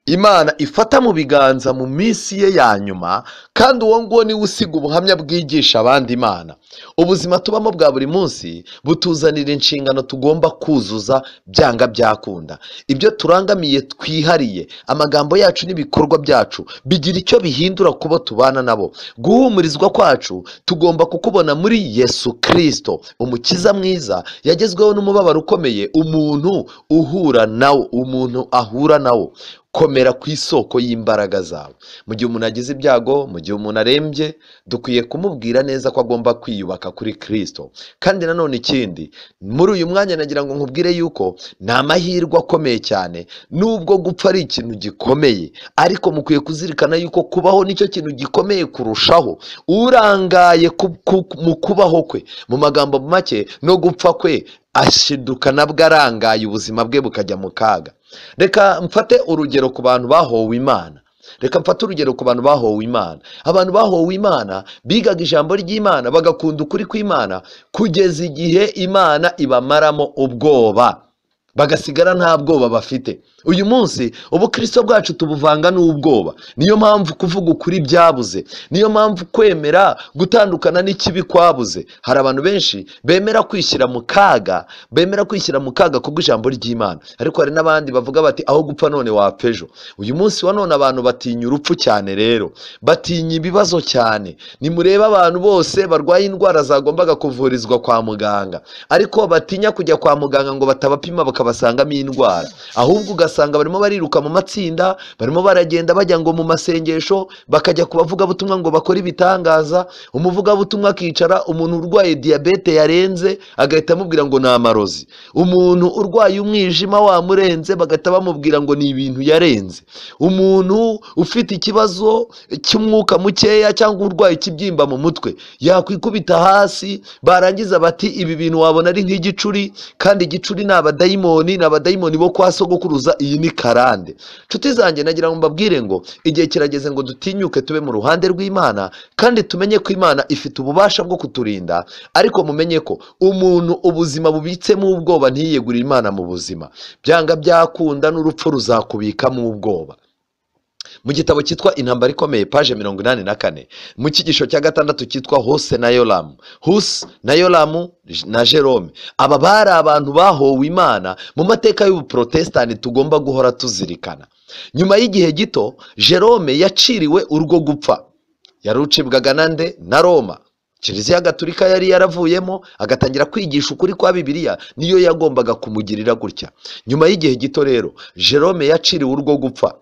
Imana ifata mu biganza mu minsi ye ya nyuma, kandi uwo nguwo niwe usiga ubuhamya bwigisha abandi Imana. Ubuzima tubamo bwa buri munsi butuzanira inshingano tugomba kuzuza byanga byakunda. Ibyo turangamiye twihariye, amagambo yacu n'ibikorwa byacu bigira icyo bihindura kubo tubana nabo. Guhumurizwa kwacu tugomba kukubona muri Yesu Kristo, umukiza mwiza yagezweho n'umubabaro ukomeye umuntu ahura nawo. Komera ku isoko y'imbaraga zawe. Mu gihe umuntu agize ibyago, mu gihe umuntu arembye, dukwiye kumubwira neza ko agomba kwiyubaka kuri Kristo. Kandi nanone ikindi, muri uyu mwanya nagira ngo nkubwire yuko ni amahirwe akomeye cyane, nubwo gupfa ari ikintu gikomeye, ariko mukwiye kuzirikana yuko kubaho nicyo kintu gikomeye kurushaho. Urangaye mu kubaho kwe, mu magambo make, no gupfa kwe ashiduka nabwo arangaye, ubuzima bwe bukajya mu kaga. Reka mfate urugero ku bantu bahowe Imana. Abantu bahowe Imana bigaga ijambo ry'Imana, bagakunda ukuri kw'Imana kugeza igihe Imana ibamaramo ubwoba, bagasigara nta bwoba bafite. Uyu munsi ubukristo bwacu tubuvanga n'ubwoba. Niyo mpamvu kuvuga ukuri byabuze, niyo mpamvu kwemera gutandukana n'ikibi kwabuze. Hari abantu benshi bemera kwishyira mu kaga kubw'ijambo ry'Imana, ariko hari n'abandi bavuga bati aho gupfa none wapfa ejo. Uyu munsi wa none abantu batinya urupfu cyane, rero batinya ibibazo cyane. Nimureba abantu bose barwaye indwara zagombaga kuvurizwa kwa muganga, ariko batinya kujya kwa muganga ngo batabapima bakabasangamo indwara, ahubwo ugasanga barimo bariruka mu matsinda, barimo baragenda bajya ngo mu masengesho, bakajya ku bavugabutumwa ngo bakore ibitangaza. Umuvugabutumwa akicara, umuntu urwaye diyabete yarenze agahita amubwira ngo ni amarozi, umuntu urwaye umwijima wamurenze bagahita bamubwira ngo ni ibintu yarenze, umuntu ufite ikibazo cy'umwuka mukeya cyangwa urwaye ikibyimba mu mutwe yakwikubita hasi, barangiza bati ibi bintu wabona ari nk'igicuri, kandi igicuri ni abadayimoni bo kwa sogokuruza, iyi ni karande. Nshuti zanjye, nagira ngo mbabwire ngo igihe kirageze ngo dutinyuke tube mu ruhande rw'Imana, kandi tumenye ko Imana ifite ububasha bwo kuturinda. Ariko mumenye ko umuntu ubuzima bubitsemo ubwoba ntiyiyegurire Imana mu buzima, byanga byakunda n'urupfu ruzakubikamo ubwoba. Mu gitabo cyitwa Intambara Ikomeye, paje 84, mu cyigisho cya 6 cyitwa Huse na Yolamu na Jerome. Aba bari abantu bahowe Imana mu mateka y'ubuprotestani tugomba guhora tuzirikana. Nyuma y'igihe gito, Jerome yaciriwe urwo gupfa. Yarucibwaga na Roma. Kiliziya Gatolika yari yaravuyemo, agatangira kwigisha ukuri kwa Bibiliya, niyo yagombaga kumugirira gutya. Nyuma y'igihe gito rero, Jerome yaciriwe urwo gupfa.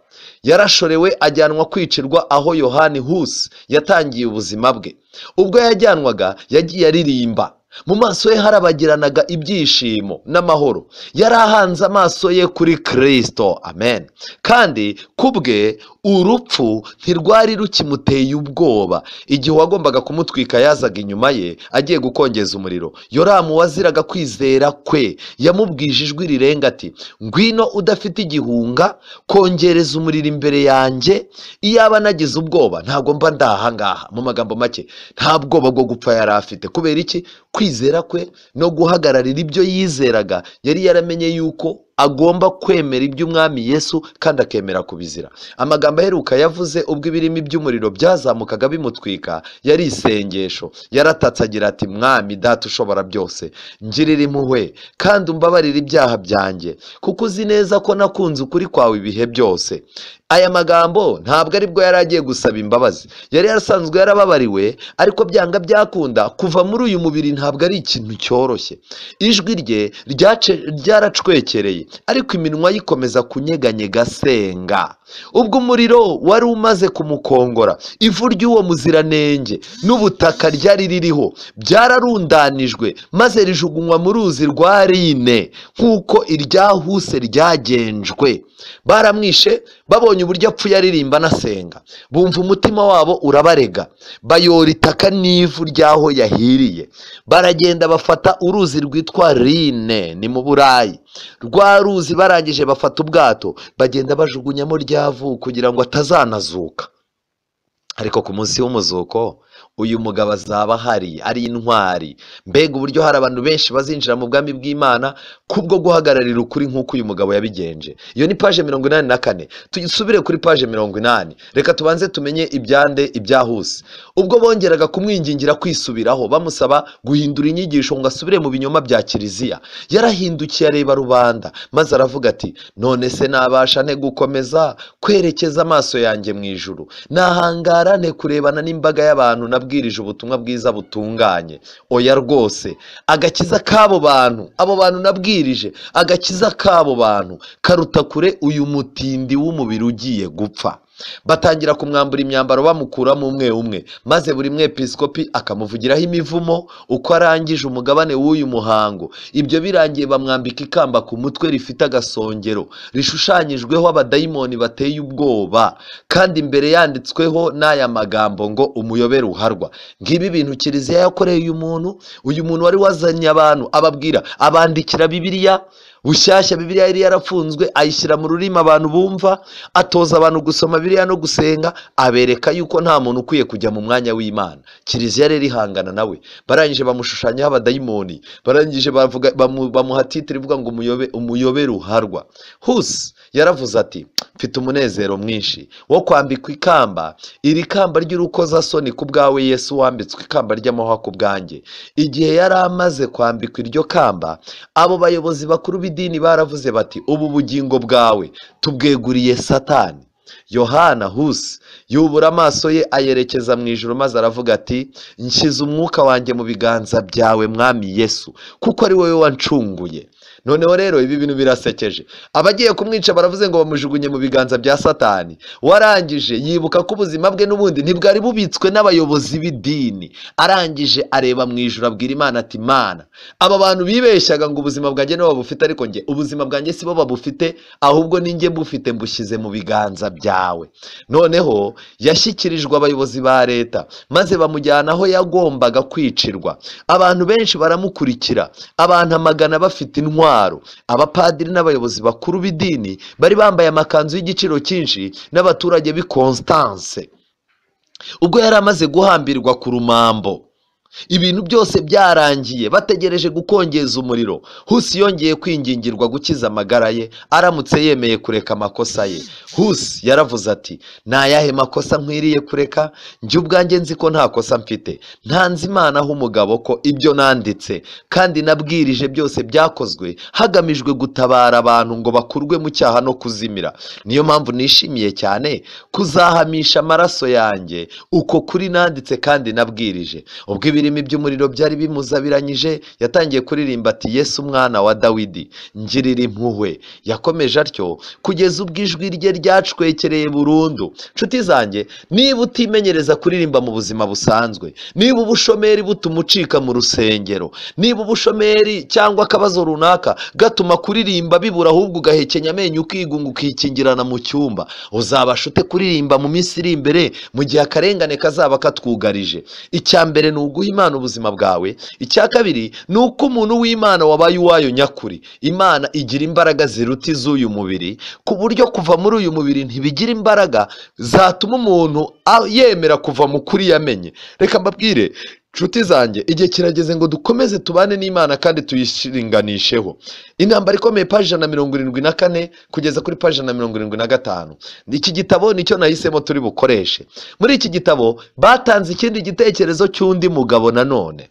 Yarashorewe ajyanwa kwicirwa aho Yohani Hus yatangiye ubuzima bwe. Ubwo yajyanwaga yagiye aririmba, mu maso ye harabagiranaga ibyishimo n'amahoro. Yari ahanze amaso ye kuri Kristo. Amen. Kandi kubwe urupfu ntirwari rukimuteye ubwoba. Igihe wagombaga kumutwika yazaga inyuma ye agiye gukongeza umuriro. Yoramu waziraga kwizera kwe yamubwije ijwi rirenga ati, ngwino udafite igihunga, kongereza umuriro imbere yanjye. Iyaba nagize ubwoba ntabwo mba ndaha ngaha. Mu magambo make, nta bwoba bwo gupfa yari afite. Kubera iki? Kwizera kwe no guhagararira ibyo yizeraga. Yari yaramenye yuko agomba kwemera iby'umwami Yesu kandi akemera kubizira. Amagambo aheruka yavuze ubwo ibirimi by'umuriro byazamukaga bimutwika yari isengesho. Yaratatse agira ati, mwami data ushobora byose, ngirira impuhwe kandi umbabarire ibyaha byanjye, kuko uzi neza ko nakunze ukuri kwawe ibihe byose. Aya magambo ntabwo aribwo yari agiye gusaba imbabazi, yari yarasanzwe yarababariwe, ariko byanga byakunda kuva muri uyu mubiri ntabwo ari ikintu cyoroshye. Ijwi rye ryaracwekereye, ariko iminwa yikomeza kunyeganyega asenga. Ubwo umuriro wari umaze kumukongora, ivu ry'uwo muziranenge n'ubutaka ryari ririho byararundanijwe, maze rijugunywa mu ruzi rwa Rine nk'uko iryahuse ryagenjwe. Baramwishe, babonye uburyo apfuye aririmba anasenga, bumva umutima wabo urabarega, bayora itaka n'ivu ry'aho yahiriye. Baragenda bafata uruzi rwitwa Rine, ni mu Burayi. Rwa ruzi barangije bafata ubwato, bagenda bajugunyamo ryavu kugira ngo atazanazuka. Ariko ku munsi w'umuzuko uyu mugabo azaba ahari ari intwari. Mbega uburyo hari abantu benshi bazinjira mu bwami bw'Imana kubwo guhagararira ukuri nk'uko uyu mugabo yabigenje. Iyo ni paje 84. Tuyisubire kuri paje 80. Reka tubanze tumenye ibyande ibyahuse. Ubwo bongeraga kumwingingira kwisubiraho bamusaba guhindura inyigisho ngo asubire mu binyoma bya kiliziya, yarahindukiye areba rubanda maze aravuga ati, none se nabasha nte gukomeza kwerekeza amaso yanjye mu ijuru? Nahangara nte kurebana n'imbaga y'abantu nabwirije ubutumwa bwiza butunganye? Oya rwose, agakiza k'abo bantu, abo bantu nabwirije, agakiza k'abo bantu karuta kure uyu mutindi w'umubiri ugiye gupfa. Batangira kumwambura imyambaro bamukuramo umwe umwe, maze buri mwepiskopi akamuvugiraho imivumo uko arangije umugabane w'uyu muhango. Ibyo birangiye bamwambika ikamba ku mutwe rifite agasongero rishushanyijweho abadayimoni bateye ubwoba, kandi imbere yanditsweho n'aya magambo ngo umuyobe ruharwa. Ngibi bintu kiliziya yakoreye uyu muntu wari wazanye abantu, ababwira, abandikira Bibiliya bushyashya. Bibiliya yari yarafunzwe, ayishyira mu rurimi abantu bumva, atoza abantu gusoma Bibiliya no gusenga, abereka yuko nta muntu ukwiye kujya mu mwanya w'Imana. Kiliziya rero ihangana nawe. Barangije bamushushanyaho abadayimoni, barangije bamuha titire ivuga ngo umuyobe ruharwa. Hus yaravuze ati, mfite umunezero mwinshi wo kwambikwa ikamba, iri kamba ry'urukozasoni ku bwawe Yesu, wambitswe ikamba ry'amahwa ku bwanjye. Igihe yari amaze kwambikwa iryo kamba, abo bayobozi bakuru b'idini baravuze bati, ubu bugingo bwawe tubweguriye Satani. Yohana Hus yubura amaso ye ayerekeza mu ijuru, maze aravuga ati, nshyize umwuka wanjye mu biganza byawe mwami Yesu, kuko ari wowe wancunguye. Noneho rero ibi bintu birasekeje. Abagiye kumwica baravuze ngo bamujugunye mu biganza bya Satani. Warangije yibuka ko ubuzima bwe n'ubundi ntibwari bubitswe n'abayobozi b'idini. Arangije areba mu ijuru abwira Imana ati, Mana, aba bantu bibeshyaga ngo ubuzima bwanjye nibo babufite, ariko njye ubuzima bwanjye si bo babufite, ahubwo ni njye mbufite, mbushyize mu biganza byawe. Noneho yashyikirijwe abayobozi ba leta, maze bamujyana aho yagombaga kwicirwa. Abantu benshi baramukurikira, abantu amagana bafite intwaro. Abapadiri n'abayobozi bakuru b'idini bari bambaye amakanzu y'igiciro cyinshi, n'abaturage b'i Constance. Ubwo yari amaze guhambirwa ku rumambo, ibintu byose byarangiye, bategereje gukongeza umuriro. Husi yongeye kwingingirwa gukiza amagara ye, aramutse yemeye kureka amakosa ye. Husi yaravuze ati, nayahe makosa nkwiriye kureka? Njye ubwanjye nzi ko nta kosa mfite, ntanze Imana aho umugabo ko ibyo nanditse kandi nabwirije byose byakozwe hagamijwe gutabara abantu ngo bakurwe mu cyaha no kuzimira. Niyo mpamvu nishimiye cyane kuzahamisha amaraso yanjye uko kuri nanditse kandi nabwirije. Ubwo ibirimi by'umuriro byari bimuzabiranyije, yatangiye kuririmba ati, Yesu umwana wa Dawidi, ngirira impuhwe. Yakomeje atyo kugeza ubwo ijwi rye ryacwekereye burundu. Nshuti zanjye, niba utimenyereza kuririmba mu buzima busanzwe, niba ubushomeri butuma ucika mu rusengero, niba ubushomeri cyangwa akabazo runaka gatuma kuririmba bibura, ahubwo ugahekenya amenyo ukigunga ukikingirana mu cyumba, uzabasha ute kuririmba mu minsi iri imbere mu gihe akarengane kazaba katwugarije? Icya mbere ni uguha Imana ubuzima bwawe. Icya kabiri ni uko umuntu w'Imana wabaye uwayo nyakuri. Imana igira imbaraga ziruta iz'uyu mubiri, ku buryo kuva muri uyu mubiri ntibigira imbaraga zatuma umuntu yemera kuva mu kuri yamenye. Reka mbabwire, nshuti zanjye, igihe kirageze ngo dukomeze tubane n'Imana kandi tuyishinganisheho. Intambara ikomeye, paji 174 kugeza kuri paji 175. Iki gitabo nicyo nahisemo turi bukoreshe. Muri iki gitabo batanze ikindi gitekerezo cy'undi mugabo nanone.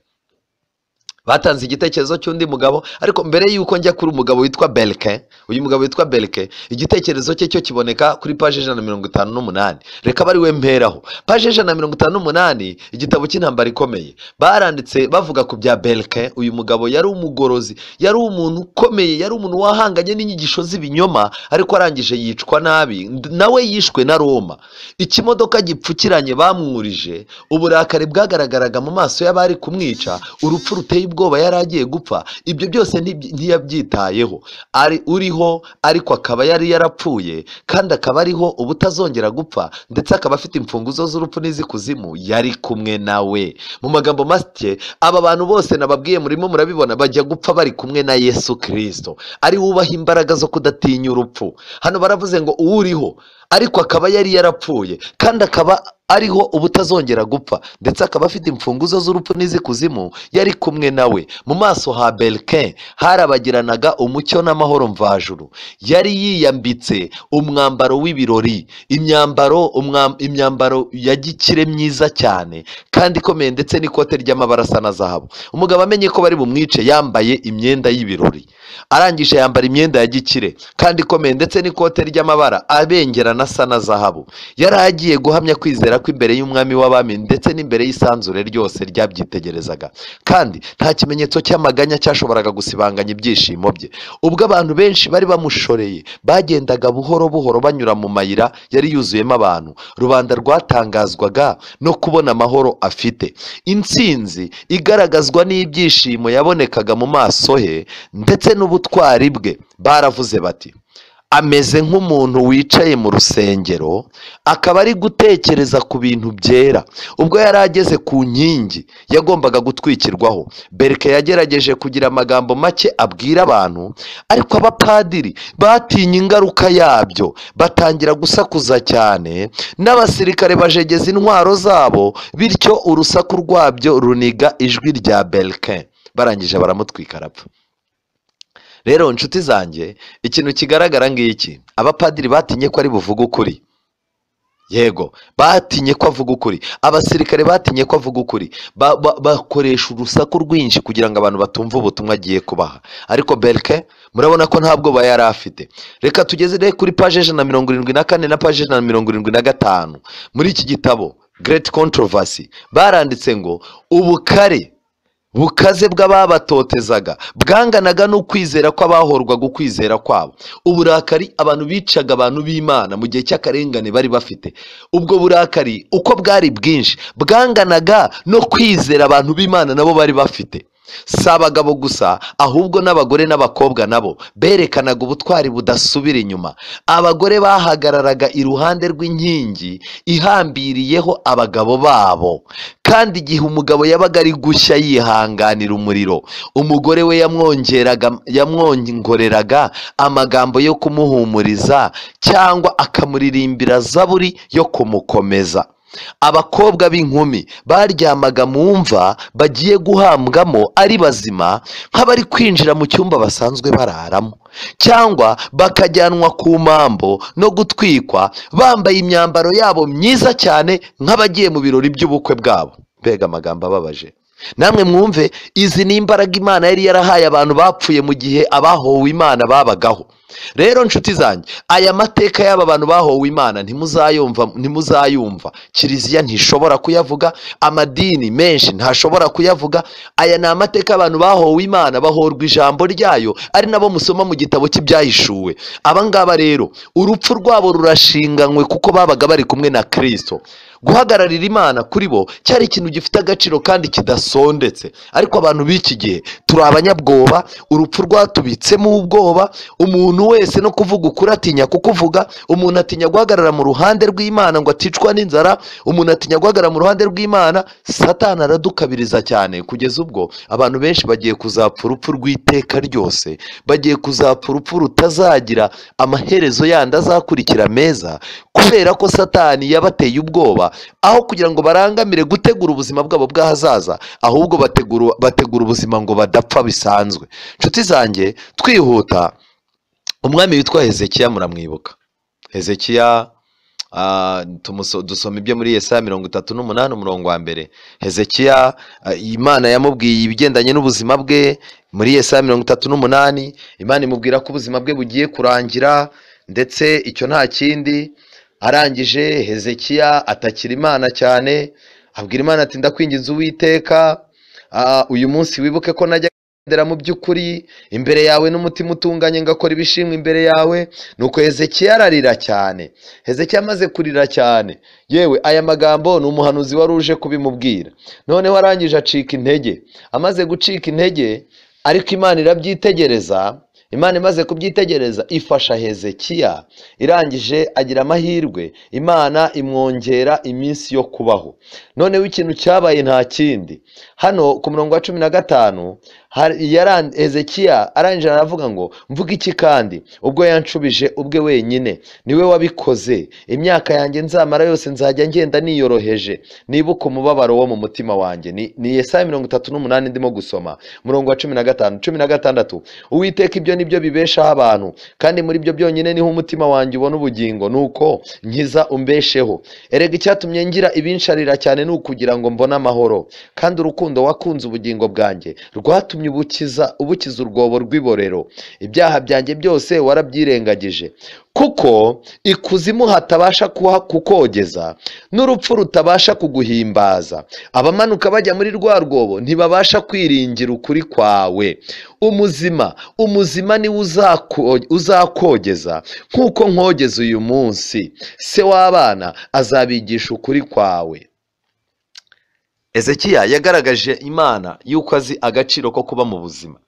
Batanze igitekerezo cy'undi mugabo, ariko mbere yuko njya kuri umugabo witwa Belke, uyu mugabo witwa Belke, igitekerezo cye cyo kiboneka kuri page 158. Reka bari we mperaho. Page 158, igitabo cy'intambara ikomeye. Baranditse bavuga ku bya Belke. Uyu mugabo yari umugorozi, yari umuntu ukomeye, yari umuntu wahanganye n'inyigisho z'ibinyoma, ariko arangije yicwa nabi. Nawe yishwe na Roma. Ikimodoka gipfukiranye bamwurije, uburakari bwagaragaraga mu maso y'abari kumwica, urupfu ruteye ubwoba yari agiye gupfa. Ibyo byose ntiyabyitayeho. Ari uriho, ariko akaba yari yarapfuye, kandi akaba ariho ubutazongera gupfa, ndetse akaba afite imfunguzo z'urupfu n'izikuzimu. Yari kumwe nawe. Mu magambo make, aba bantu bose nababwiye murimo murabibona, bajya gupfa bari kumwe na Yesu Kristo. Ari wubaha imbaraga zo kudatinya urupfu. Hano baravuze ngo uriho, ariko akaba yari yarapfuye, kandi akaba ariho ubutazongera gupfa, ndetse akaba afite imfunguzo z'urupfu n'izikuzimu. Yari kumwe nawe. Mu maso ha Belke harabagiranaga umucyo n'amahoro mvajuru. Yari yiyambitse umwambaro w'ibirori, imyambaro ya gikire myiza cyane kandi ikomeye, ndetse n'ikote ry'amabara asa na zahabu. Umugabo amenye ko bari bumwice, yambaye imyenda y'ibirori, arangije yambara imyenda ya gikire kandi ikomeye, ndetse n'ikote ry'amabara abengerana asa na zahabu. Yari agiye guhamya kwizera ko imbere y'umwami w'abami, ndetse n'imbere y'isanzure ryose ryabyitegerezaga, kandi nta kimenyetso cy'amaganya cyashoboraga gusibanganya ibyishimo bye. Ubwo abantu benshi bari bamushoreye, bagendaga buhoro buhoro banyura mu mayira yari yuzuyemo abantu, rubanda rwatangazwaga no kubona amahoro afite. Intsinzi igaragazwa n'ibyishimo yabonekaga mu maso he, ndetse n'ubutwari bwe. Baravuze bati, ameze nk'umuntu wicaye mu rusengero, akaba ari gutekereza ku bintu byera. Ubwo yari ageze ku nkingi yagombaga gutwikirwaho, Belke yagerageje kugira amagambo make abwira abantu, ariko abapadiri batinye ingaruka yabyo, batangira gusakuza cyane, n'abasirikare bajegeza intwaro zabo, bityo urusaku rwabyo runiga ijwi rya Belke. Barangije baramutwika arapfa. Rero nshuti zanjye, ikintu kigaragara ngiki, abapadiri batinye ko ari buvuga ukuri. Yego, batinye ko avuga ukuri. Abasirikare batinye ko avuga ukuri. Bakoresha urusaku rwinshi kugira ngo abantu batumva ubutumwa agiye kubaha. Ariko Belke murabona ko ntabwo yari afite. Reka tugeze kuri page 174 na page 175. Muri iki gitabo Great Controversy baranditse ngo ubukare bukaze bw'ababatotezaga bwanganaga no kwizera ko abahorwaga ukwizera kwabo. Uburakari abantu bicaga abantu b'Imana mu gihe cy'akarengane bari bafite. Ubwo burakari uko bwari bwinshi bwanganaga no kwizera abantu b'Imana nabo bari bafite. Si abagabo gusa, ahubwo n'abagore n'abakobwa nabo berekanaga ubutwari budasubira inyuma. Abagore bahagararaga iruhande rw'inkingi ihambiriyeho abagabo babo, kandi igihe umugabo yabaga ari gushya yihanganira umuriro, umugore we yamwongoreraga amagambo yo kumuhumuriza, cyangwa akamuririmbira zaburi yo kumukomeza. Abakobwa b'inkumi baryamaga mu mva bagiye guhambwamo ari bazima, nk'abari kwinjira mu cyumba basanzwe bararamo, cyangwa bakajyanwa ku mambo no gutwikwa bambaye imyambaro yabo myiza cyane, nk'abagiye mu birori by'ubukwe bwabo. Mbega amagambo ababaje. Namwe mwumve, izi ni imbaraga Imana yari yarahaye abantu bapfuye mu gihe abahowe Imana babagaho. Rero nshuti zanjye, aya mateka y'aba bantu bahowe Imana ntimuzayumva. Kiliziya ntishobora kuyavuga, amadini menshi ntashobora kuyavuga. Aya ni amateka y'abantu bahowe Imana, bahorwa ijambo ryayo, ari nabo musoma mu gitabo cy'ibyahishuwe. Aba ngaba rero urupfu rwabo rurashinganywe kuko babaga bari kumwe na Kristo. Guhagararira Imana kuri bo cyari ikintu gifite agaciro kandi kidasondetse. Ariko abantu b'iki gihe turi abanyabwoba, urupfu rwatubitsemo ubwoba. Umuntu umuntu wese no kuvuga ukuri atinya kukuvuga, umuntu atinya guhagarara mu ruhande rw'Imana ngo aticwa n'inzara, umuntu atinya guhagarara mu ruhande rw'Imana. Satani aradukabiriza cyane kugeza ubwo abantu benshi bagiye kuzapfa urupfu rw'iteka ryose, bagiye kuzapfa urupfu rutazagira amaherezo yandi azakurikira meza, kubera ko Satani yabateye ubwoba, aho kugira ngo barangamire gutegura ubuzima bwabo bw'ahazaza, ahubwo bategura ubuzima ngo badapfa bisanzwe. Nshuti zanjye, twihuta, umwami witwa Hezekiya muramwibuka. Hezekiya dusoma ibyo muri Yesaya 38 umurongo wa mbere. Hezekiya Imana yamubwiye ibigendanye n'ubuzima bwe muri Yesaya 38. Imana imubwira ko ubuzima bwe bugiye kurangira, ndetse icyo nta kindi. Arangije Hezekiya atakira Imana cyane, abwira Imana ati ndakwinginze Uwiteka, uyu munsi wibuke ko najya mu by'ukuri imbere yawe n'umutima utunganye ngakora ibishimwa imbere yawe. Nuko Hezekiya ararira cyane. Hezekiya amaze kurira cyane, yewe aya magambo ni umuhanuzi wari uje kubimubwira. Noneho arangije acika intege. Amaze gucika intege, ariko Imana irabyitegereza. Imana imaze kubyitegereza ifasha Hezekiya, irangije agira amahirwe, Imana imwongera iminsi yo kubaho. Noneho ikintu cyabaye nta kindi. Hano ku murongo wa 15 Hezekiya arangije aravuga ngo mvuga iki kandi ubwo yanshubije ubwe wenyine, niwe wabikoze. Imyaka yanjye nzamara yose nzajya ngenda niyoroheje, nibuka umubabaro wo mu mutima wanjye. Ni Yesaya 38 ndimo gusoma, murongo wa 15. 16 Uwiteka ibyo nibyo bibeshaho abantu, kandi muri byo byonyine niho umutima wanjye ubona ubugingo, nuko nkiza umbesheho. Erega icyatumye ngira ibinsharira cyane ni ukugira ngo mbone amahoro, kandi urukundo wakunze ubugingo bwanjye rwatumye ubukiza urwobo rw'iborero. Ibyaha byanjye byose warabyirengagije, kuko ikuzimu hatabasha kukogeza, n'urupfu rutabasha kuguhimbaza. Abamanuka bajya muri rwa rwobo ntibabasha kwiringira ukuri kwawe. Umuzima niwe uzakogeza nk'uko nkogeza uyu munsi. Se w'abana azabigisha ukuri kwawe. Hezekiya yagaragaje Imana yuko azi agaciro ko kuba mu buzima.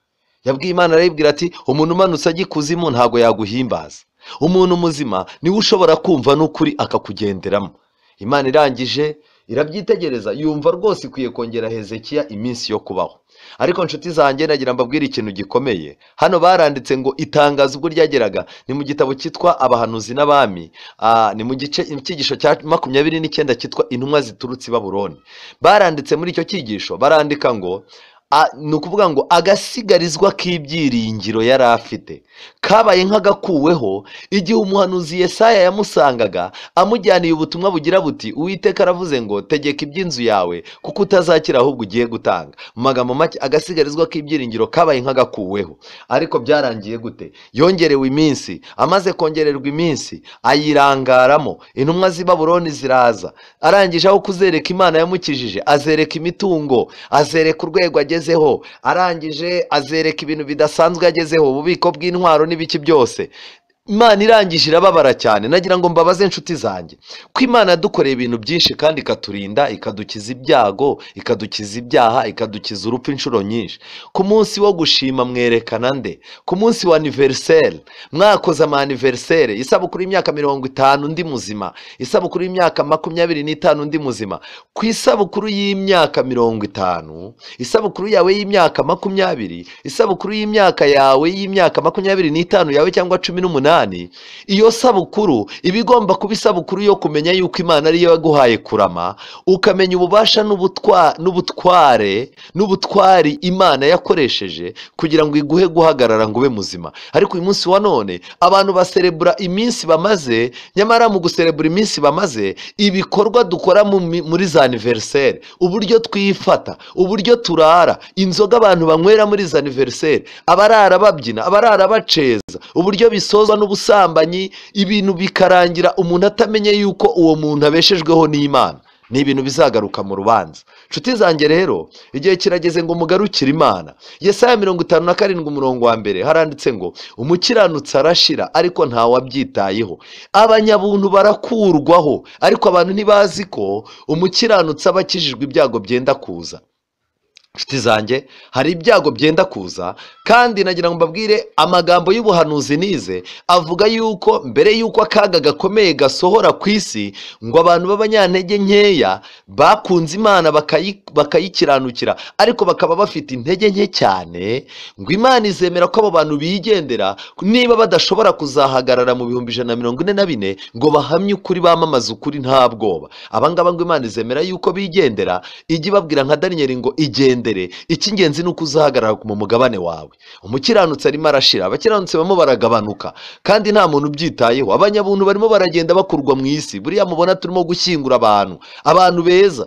Yabwiye Imana, arayibwira ati umuntu umanutse ajya ikuzimu ntago yaguhimbaza. Umuntu muzima niwe ushobora kumva n'ukuri akakugenderamo. Imana irangije irabyitegereza, yumva rwose ikwiye kongera Hezekiya iminsi yo kubaho. Ariko nshuti zanjye, nagira mbabwire ikintu gikomeye. Hano baranditse ngo itangazo ubwo ryageraga ni mu gitabo cyitwa Abahanuzi n'Abami, ni mu gice icyigisho cya 29 cyitwa Intumwa ziturutse i Babuloni. Baranditse muri icyo cyigisho, barandika ngo ni ukuvuga ngo agasigarizwa k'ibyiringiro yari afite kabaye nk'agakuweho igihe umuhanuzi Yesaya yamusangaga amujyaniye ubutumwa bugira buti Uwiteka aravuze ngo tegeka iby'inzu yawe kuko utazakira ahubwo ugiye gutanga. Mu magambo make, agasigarizwa k'ibyiringiro kabaye nk'agakuweho. Ariko byarangiye gute? Yongerewe iminsi. Amaze kongererwa iminsi ayirangaramo, intumwa z'i Babuloni ziraza. Arangije aho kuzereka Imana yamukijije, azereka imitungo, azereka urwego agezeho, arangije azereka ibintu bidasanzwe agezeho, ububiko bw'intwaro n'ibiki byose. Imana irangije irababara cyane. Nagira ngo mbabaze inshuti zanjye ko Imana yadukoreye ibintu byinshi kandi ikaturinda, ikadukiza ibyago, ikadukiza ibyaha, ikadukiza urupfu inshuro nyinshi. Ku munsi wo gushima mwerekana nde? Ku munsi wa anniversaire mwakoze ama anniversaire, isabukuru y'imyaka 50 ndi muzima, isabukuru y'imyaka 25 ndi muzima. Ku isabukuru y'imyaka 50, isabukuru yawe y'imyaka 20, isabukuru y'imyaka yawe y'imyaka 25 yawe cyangwa 18, iyo sabukuru iba igomba kuba isabukuru yo kumenya yuko Imana ariyo yaguhaye kurama, ukamenya ububasha n'ubutwari Imana yakoresheje kugira ngo iguhe guhagarara ngo ube muzima. Ariko uyu munsi wa none abantu baserebura iminsi bamaze, nyamara mu guserebura iminsi bamaze, ibikorwa dukora muri za anniversaire, uburyo twifata, uburyo turara, inzoga abantu banywera muri za anniversaire, abarara babyina, abarara baceza, uburyo bisozwa n'ubusambanyi, ibintu bikarangira umuntu atamenye yuko uwo muntu abeshejweho n'Imana. Ni ibintu bizagaruka mu rubanza. Nshuti zanjye rero, igihe kirageze ngo mugarukire Imana. Yesaya 57 umurongo wa mbere haranditse ngo umukiranutsi arashira ariko ntawabyitayeho, abanyabuntu barakurwaho ariko abantu ntibazi ko umukiranutsi abakijijwe ibyago byenda kuza. inshuti zanjye, hari ibyago byenda kuza, kandi nagira ngo mbabwire amagambo y'ubuhanuzi nize avuga yuko mbere y'uko akaga gakomeye gasohora ku isi, ngo abantu b'abanyantege nkeya bakunze Imana bakayikiranukira, ariko bakaba bafite intege nke cyane, ngo Imana izemera ko abo bantu bigendera niba badashobora kuzahagarara mu 144 ngo bahamye ukuri, bamamaza ukuri nta bwoba. Abangaba ngo Imana izemera yuko bigendera, ijya ibabwira nka Daniyeli ngo igendere, icy'ingenzi ni uko uzahagarara mu mugabane wawe. Umukiranutsi arimo arashira, abakiranutsi barimo baragabanuka, kandi nta muntu ubyitayeho. Abanyabuntu barimo baragenda bakurwa mu isi. Buriya mubona turimo gushyingura abantu beza,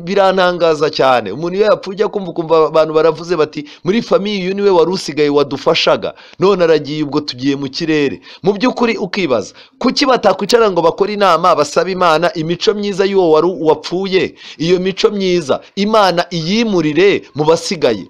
birantangaza cyane. Umuntu iyo yapfuye kumva abantu baravuze bati muri famiye uyu niwe wari usigaye wadufashaga, none aragiye, ubwo tugiye mu kirere. Mu by'ukuri ukibaza kuki batakwicara ngo bakore inama, basaba Imana imico myiza y'uwo wari wapfuye, iyo mico myiza Imana iyimurire mu basigaye,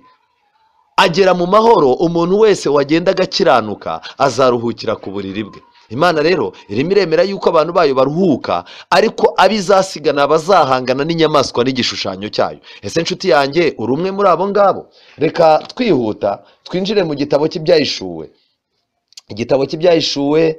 agera mu mahoro. Umuntu wese wagenda agakiranuka azaruhukira ku buriri bwe. Imana rero irimo iremera yuko abantu bayo baruhuka, ariko abizasigana bazahangana n'inyamaswa n'igishushanyo cyayo. Ese nshuti yanjye, uri umwe muri abo ngabo? Reka twihuta twinjire mu gitabo cy'ibyahishuwe. Igitabo cy'ibyahishuwe,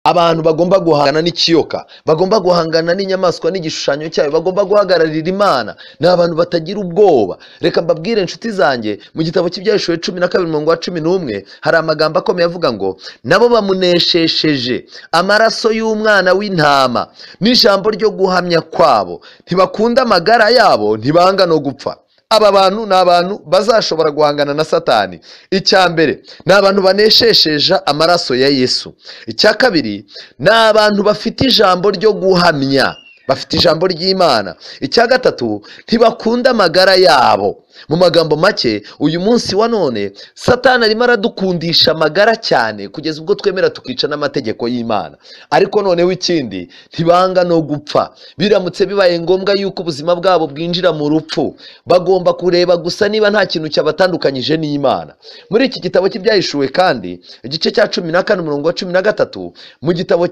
abantu bagomba guhangana n'ikiyoka, bagomba guhangana n'inyamaswa n'igishushanyo cyayo, bagomba guhagararira Imana. Ni abantu batagira ubwoba. Reka mbabwire inshuti zanjye, mu gitabo cy'ibyahishuwe 12:11 hari amagambo akomeye avuga ngo nabo bamuneshesheje amaraso y'umwana w'intama n'ijambo ryo guhamya kwabo, ntibakunda amagara yabo, ntibanga no gupfa. Aba bantu ni abantu bazashobora guhangana na Satani. Icya mbere ni abantu baneshesheje amaraso ya Yesu. Icya kabiri ni abantu bafite ijambo ryo guhamya, bafite ijambo ry'Imana. Icya gatatu ntibakunda amagara yabo. Mu magambo make, uyu munsi wa none Satani arimo aradukundisha amagara cyane kugeza ubwo twemera tukica n'amategeko y'Imana. Ariko noneho ikindi, ntibanga no gupfa. Biramutse bibaye ngombwa yuko ubuzima bwabo bwinjira mu rupfu, bagomba kureba gusa niba nta kintu cyabatandukanyije n'Imana. Muri iki gitabo cy'ibyahishuwe kandi, igice cya 14:13, mu gitabo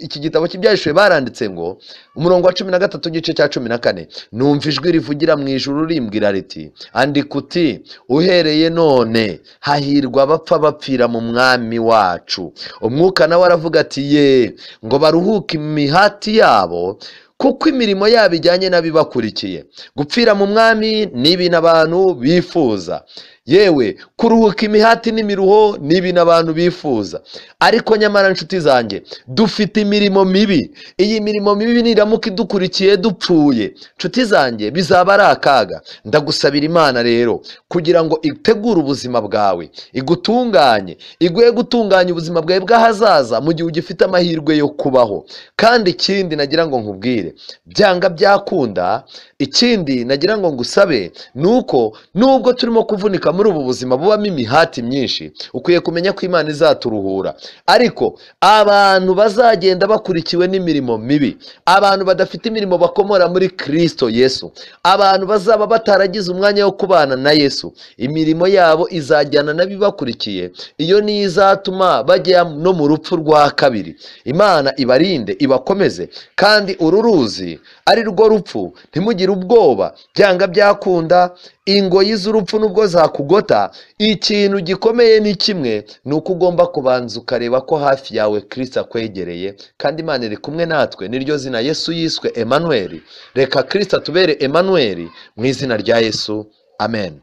iki gitabo cy'ibyahishuwe baranditse ngo, umurongo wa 13 igice cya 14, numva ijwi rivugira mu ijuru rimbwira riti, andika uti, uhereye none hahirwa abapfa bapfira mu mwami wacu. Umwuka nawe aravuga ati, ye, ngo baruhuke imihati yabo, kuko imirimo yabo ijyanye n'abibakurikiye. Gupfira mu mwami ni ibintu abantu bifuza, yewe kuruhuka imihati n'imiruho ni ibintu abantu bifuza. Ariko nyamara nshuti zanjye, dufite imirimo mibi. Iyi mirimo mibi niramuka idukurikiye dupfuye, nshuti zanjye, bizaba ari akaga. Ndagusabira Imana rero kugira ngo itegure ubuzima bwawe, igutunganye, iguhe gutunganya ubuzima bwawe bw'ahazaza mu gihe ugifite amahirwe yo kubaho. Kandi ikindi nagira ngo nkubwire, byanga byakunda, ikindi nagira ngo ngusabe nuko nubwo turimo kuvunika muri ubu buzima bubamo imihati myinshi, ukwiye kumenya ko Imana izaturuhura. Ariko abantu bazagenda bakurikiwe n'imirimo mibi, abantu badafite imirimo bakomora muri Kristo Yesu, abantu bazaba bataragize umwanya wo kubana na Yesu, imirimo yabo izajyana n'abibakurikiye. Iyo niyo izatuma bajya no mu rupfu rwa kabiri. Imana ibarinde, ibakomeze. Kandi uru ruzi ari rwo rupfu, ntimugire ubwoba. Byanga byakunda, ingoyi z'urupfu nubwo zakugota, ikintu gikomeye ni kimwe, ni uko ugomba kubanza ukareba ko hafi yawe Kristo akwegereye, kandi Imana iri kumwe natwe. Niryo zina Yesu yiswe Emmanuel. Reka Kristo atubere Emmanuel mu izina rya Yesu, amen.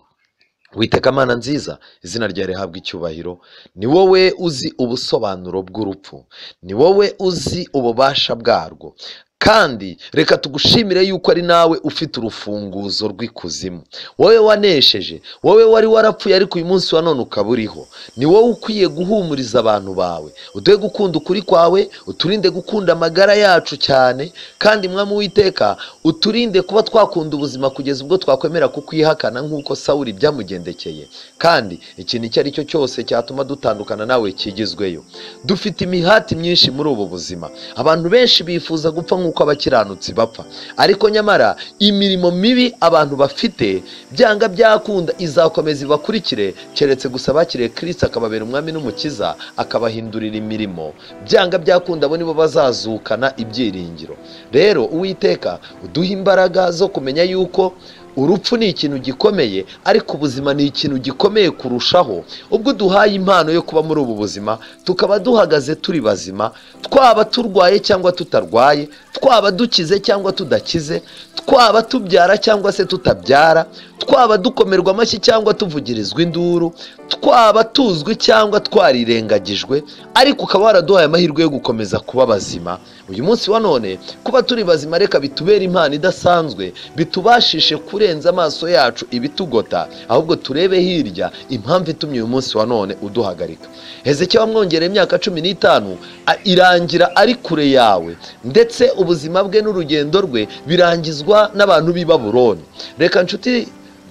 Witeka Mana nziza, izina ryawe rihabwa icyubahiro. Ni wowe uzi ubusobanuro bw'urupfu, ni wowe uzi ububasha bwarwo, kandi reka tugushimire yuko ari nawe ufite urufunguzo rw'ikuzimu. Wowe wanesheje, wowe wari warapfuye ariko uyu munsi wa none ukaba uriho. Ni wowe ukwiye guhumuriza abantu bawe. Uduhe gukunda ukuri kwawe, uturinde gukunda amagara yacu cyane, kandi Mwami w'Iteka uturinde kuba twakunda ubuzima kugeza ubwo twakwemera kukwihakana nk'uko Sawuli byamugendekeye. Kandi ikintu icyo ari cyo cyose cyatuma dutandukana nawe kigizweyo. Dufite imihati myinshi muri ubu buzima. Abantu benshi bifuza gupfa nk'uko abakiranutsi bapfa, ariko nyamara imirimo mibi abantu bafite, byanga byakunda, izakomeza ibakurikire, keretse gusa bakiriye Kristo akababera umwami n'umukiza, akabahindurira imirimo. Byanga byakunda, abo nibo bazazukana ibyiringiro. Rero Uwiteka uduhe imbaraga zo kumenya yuko urupfu ni ikintu gikomeye, ariko ubuzima ni ikintu gikomeye kurushaho. Ubwo duhaye impano yo kuba muri ubu buzima, tukaba duhagaze turi bazima, twaba turwaye cyangwa tutarwaye, twaba dukize cyangwa tudakize, twaba tubyara cyangwa se tutabyara, twaba dukomerwa amashyi cyangwa tuvugirizwa induru, twaba tuzwi cyangwa twarirengagijwe, ariko ukaba waraduhaye amahirwe yo gukomeza kuba bazima. Uyu munsi wa none kuba turi bazima, reka bitubere impano idasanzwe, bitubashishe kurenza amaso yacu ibitugota, ahubwo turebe hirya impamvu itumye uyu munsi wa none uduhagarika. Hezekiya wamwongereye imyaka 15 irangira ari kure yawe, ndetse ubuzima bwe n'urugendo rwe birangizwa n'abantu b'i Babuloni. Reka nshuti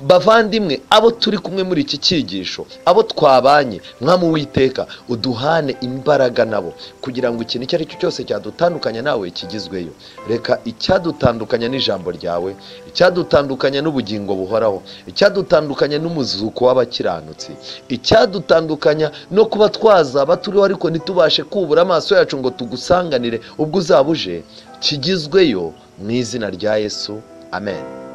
bavandimwe, abo turi kumwe muri iki cyigisho, abo twabanye, Mwami Uwiteka uduhane imbaraga nabo, kugira ngo ikintu icyo ari cyo cyose cyadutandukanya nawe kigizweyo. Reka icyadutandukanya n'ijambo ryawe, icyadutandukanya n'ubugingo buhoraho, icyadutandukanya n'umuzuko w'abakiranutsi, icyadutandukanya no kuba twazaba turiho ariko ntitubashe kubura amaso yacu ngo tugusanganire ubwo uzaba uje, kigizweyo mu izina rya Yesu, amen.